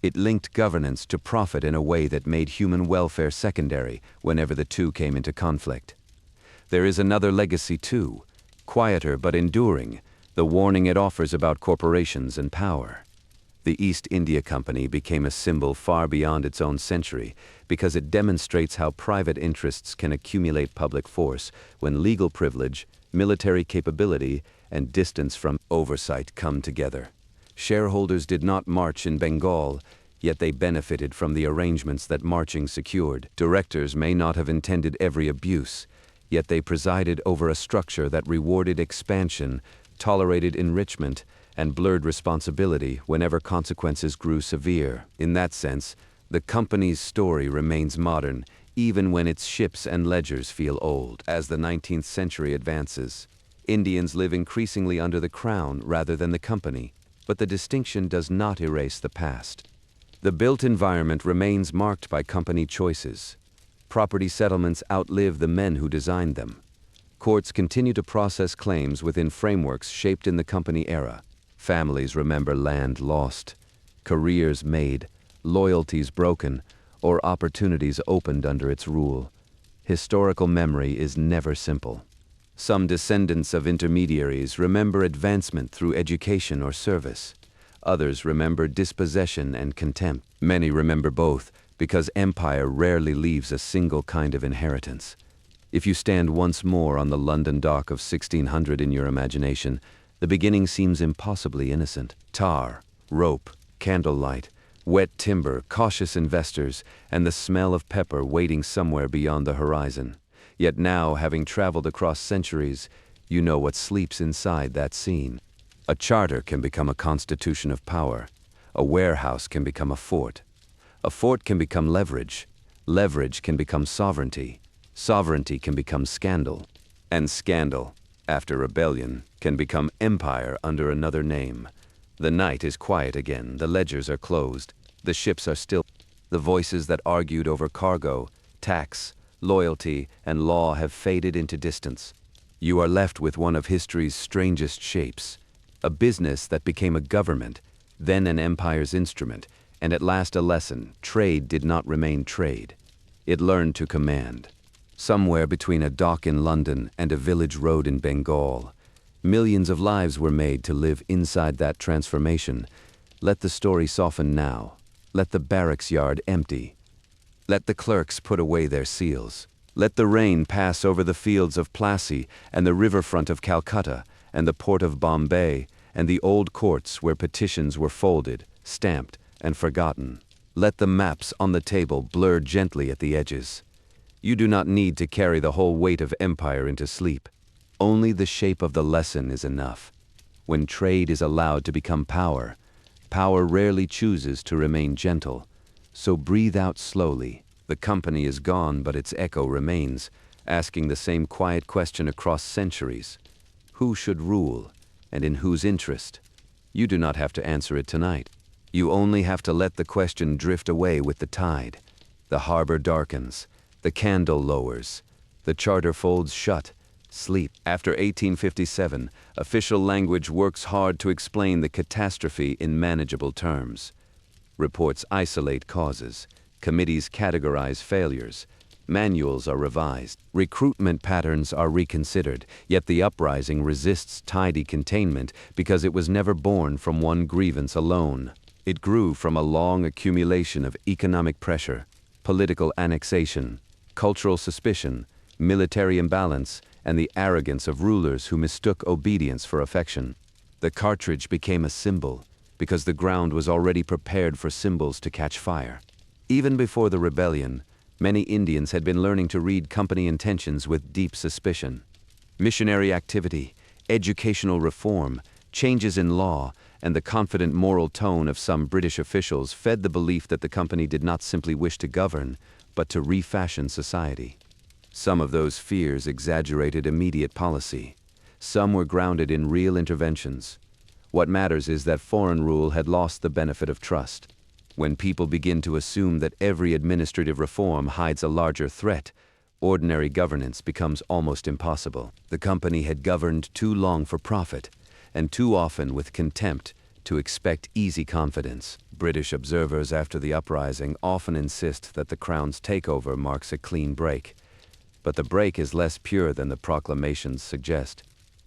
It linked governance to profit in a way that made human welfare secondary whenever the two came into conflict. There is another legacy too, quieter but enduring, the warning it offers about corporations and power. The East India Company became a symbol far beyond its own century because it demonstrates how private interests can accumulate public force when legal privilege, military capability, and distance from oversight come together. Shareholders did not march in Bengal, yet they benefited from the arrangements that marching secured. Directors may not have intended every abuse, yet they presided over a structure that rewarded expansion, tolerated enrichment, and blurred responsibility whenever consequences grew severe. In that sense, the company's story remains modern, even when its ships and ledgers feel old. As the 19th century advances, Indians live increasingly under the crown rather than the company. But the distinction does not erase the past. The built environment remains marked by company choices. Property settlements outlive the men who designed them. Courts continue to process claims within frameworks shaped in the company era. Families remember land lost, careers made, loyalties broken, or opportunities opened under its rule. Historical memory is never simple. Some descendants of intermediaries remember advancement through education or service. Others remember dispossession and contempt. Many remember both because empire rarely leaves a single kind of inheritance. If you stand once more on the London dock of 1600 in your imagination, the beginning seems impossibly innocent. Tar, rope, candlelight, wet timber, cautious investors, and the smell of pepper waiting somewhere beyond the horizon. Yet now, having traveled across centuries, you know what sleeps inside that scene. A charter can become a constitution of power. A warehouse can become a fort. A fort can become leverage. Leverage can become sovereignty. Sovereignty can become scandal. And scandal, after rebellion, can become empire under another name. The night is quiet again. The ledgers are closed. The ships are still. The voices that argued over cargo, tax, loyalty, and law have faded into distance. You are left with one of history's strangest shapes, a business that became a government, then an empire's instrument, and at last a lesson: trade did not remain trade. It learned to command. Somewhere between a dock in London and a village road in Bengal, millions of lives were made to live inside that transformation. Let the story soften now. Let the barracks yard empty. Let the clerks put away their seals. Let the rain pass over the fields of Plassey and the riverfront of Calcutta and the port of Bombay and the old courts where petitions were folded, stamped, and forgotten. Let the maps on the table blur gently at the edges. You do not need to carry the whole weight of empire into sleep. Only the shape of the lesson is enough. When trade is allowed to become power, power rarely chooses to remain gentle. So breathe out slowly. The company is gone, but its echo remains, asking the same quiet question across centuries. Who should rule, and in whose interest? You do not have to answer it tonight. You only have to let the question drift away with the tide. The harbor darkens, the candle lowers, the charter folds shut, Sleep. After 1857, official language works hard to explain the catastrophe in manageable terms. Reports isolate causes. Committees categorize failures. Manuals are revised. Recruitment patterns are reconsidered, yet the uprising resists tidy containment because it was never born from one grievance alone. It grew from a long accumulation of economic pressure, political annexation, cultural suspicion, military imbalance, and the arrogance of rulers who mistook obedience for affection. The cartridge became a symbol because the ground was already prepared for symbols to catch fire. Even before the rebellion, many Indians had been learning to read company intentions with deep suspicion. Missionary activity, educational reform, changes in law, and the confident moral tone of some British officials fed the belief that the company did not simply wish to govern, but to refashion society. Some of those fears exaggerated immediate policy. Some were grounded in real interventions. What matters is that foreign rule had lost the benefit of trust. When people begin to assume that every administrative reform hides a larger threat, ordinary governance becomes almost impossible. The company had governed too long for profit, and too often with contempt, to expect easy confidence. British observers after the uprising often insist that the Crown's takeover marks a clean break. But the break is less pure than the proclamations suggest.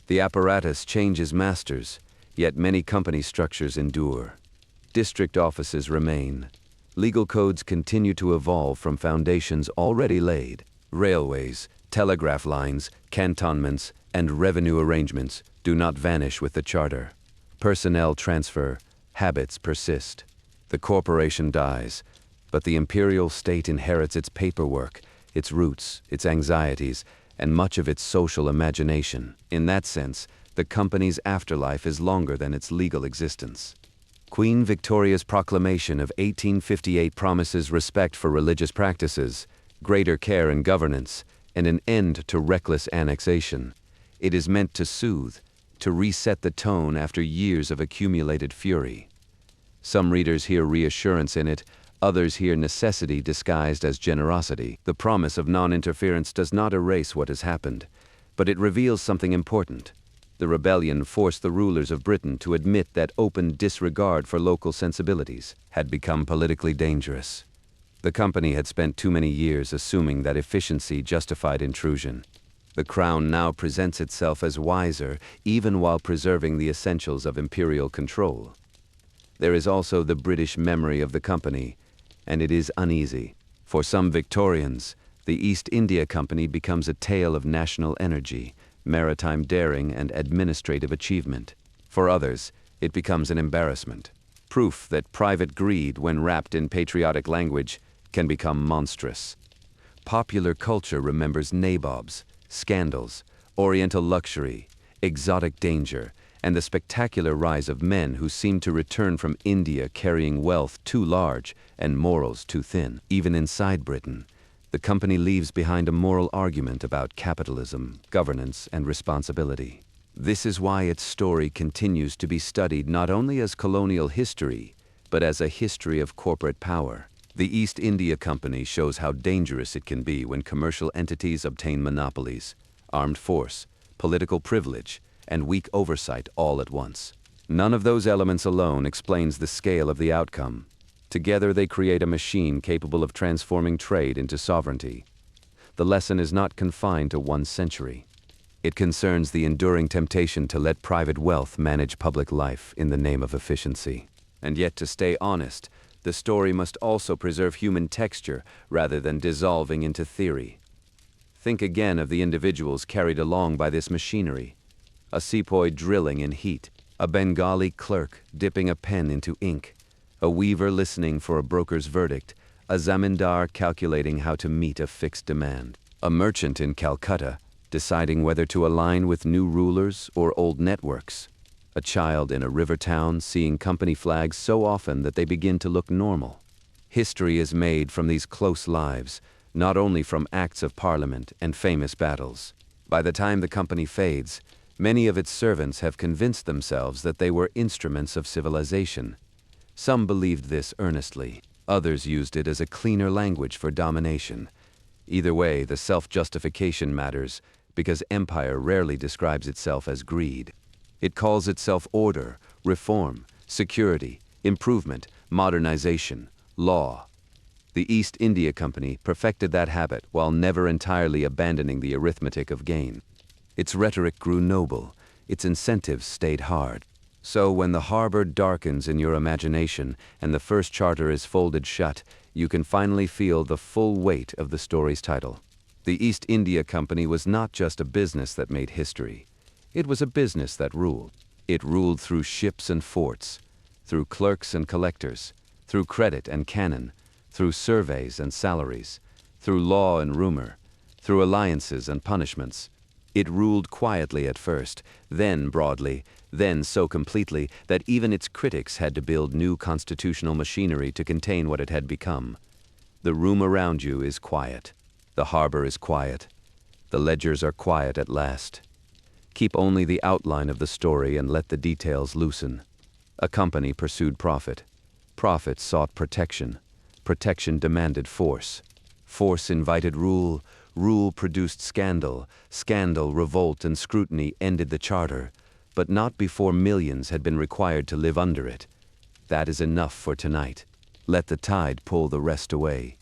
The apparatus changes masters, yet many company structures endure. District offices remain. Legal codes continue to evolve from foundations already laid. Railways, telegraph lines, cantonments, and revenue arrangements do not vanish with the charter. Personnel transfer, habits persist. The corporation dies, but the imperial state inherits its paperwork, its roots, its anxieties, and much of its social imagination. In that sense, the company's afterlife is longer than its legal existence. Queen Victoria's proclamation of 1858 promises respect for religious practices, greater care in governance, and an end to reckless annexation. It is meant to soothe, to reset the tone after years of accumulated fury. Some readers hear reassurance in it, others hear necessity disguised as generosity. The promise of non-interference does not erase what has happened, but it reveals something important. The rebellion forced the rulers of Britain to admit that open disregard for local sensibilities had become politically dangerous. The company had spent too many years assuming that efficiency justified intrusion. The Crown now presents itself as wiser, even while preserving the essentials of imperial control. There is also the British memory of the company, and it is uneasy. For some Victorians, the East India Company becomes a tale of national energy, maritime daring, and administrative achievement. For others, it becomes an embarrassment, proof that private greed, when wrapped in patriotic language, can become monstrous. Popular culture remembers nabobs, scandals, oriental luxury, exotic danger, and the spectacular rise of men who seem to return from India carrying wealth too large and morals too thin. Even inside Britain, the company leaves behind a moral argument about capitalism, governance, and responsibility. This is why its story continues to be studied not only as colonial history, but as a history of corporate power. The East India Company shows how dangerous it can be when commercial entities obtain monopolies, armed force, political privilege, and weak oversight all at once. None of those elements alone explains the scale of the outcome. Together they create a machine capable of transforming trade into sovereignty. The lesson is not confined to one century. It concerns the enduring temptation to let private wealth manage public life in the name of efficiency. And yet, to stay honest, the story must also preserve human texture rather than dissolving into theory. Think again of the individuals carried along by this machinery. A sepoy drilling in heat, a Bengali clerk dipping a pen into ink, a weaver listening for a broker's verdict, a zamindar calculating how to meet a fixed demand, a merchant in Calcutta deciding whether to align with new rulers or old networks, a child in a river town seeing company flags so often that they begin to look normal. History is made from these close lives, not only from acts of parliament and famous battles. By the time the company fades, many of its servants have convinced themselves that they were instruments of civilization. Some believed this earnestly. Others used it as a cleaner language for domination. Either way, the self-justification matters because empire rarely describes itself as greed. It calls itself order, reform, security, improvement, modernization, law. The East India Company perfected that habit while never entirely abandoning the arithmetic of gain. Its rhetoric grew noble, its incentives stayed hard. So when the harbor darkens in your imagination and the first charter is folded shut, you can finally feel the full weight of the story's title. The East India Company was not just a business that made history. It was a business that ruled. It ruled through ships and forts, through clerks and collectors, through credit and cannon, through surveys and salaries, through law and rumor, through alliances and punishments. It ruled quietly at first, then broadly, then so completely that even its critics had to build new constitutional machinery to contain what it had become. The room around you is quiet. The harbor is quiet. The ledgers are quiet at last. Keep only the outline of the story and let the details loosen. A company pursued profit. Profit sought protection. Protection demanded force. Force invited rule. Rule produced scandal. Scandal, revolt, and scrutiny ended the charter, but not before millions had been required to live under it. That is enough for tonight. Let the tide pull the rest away.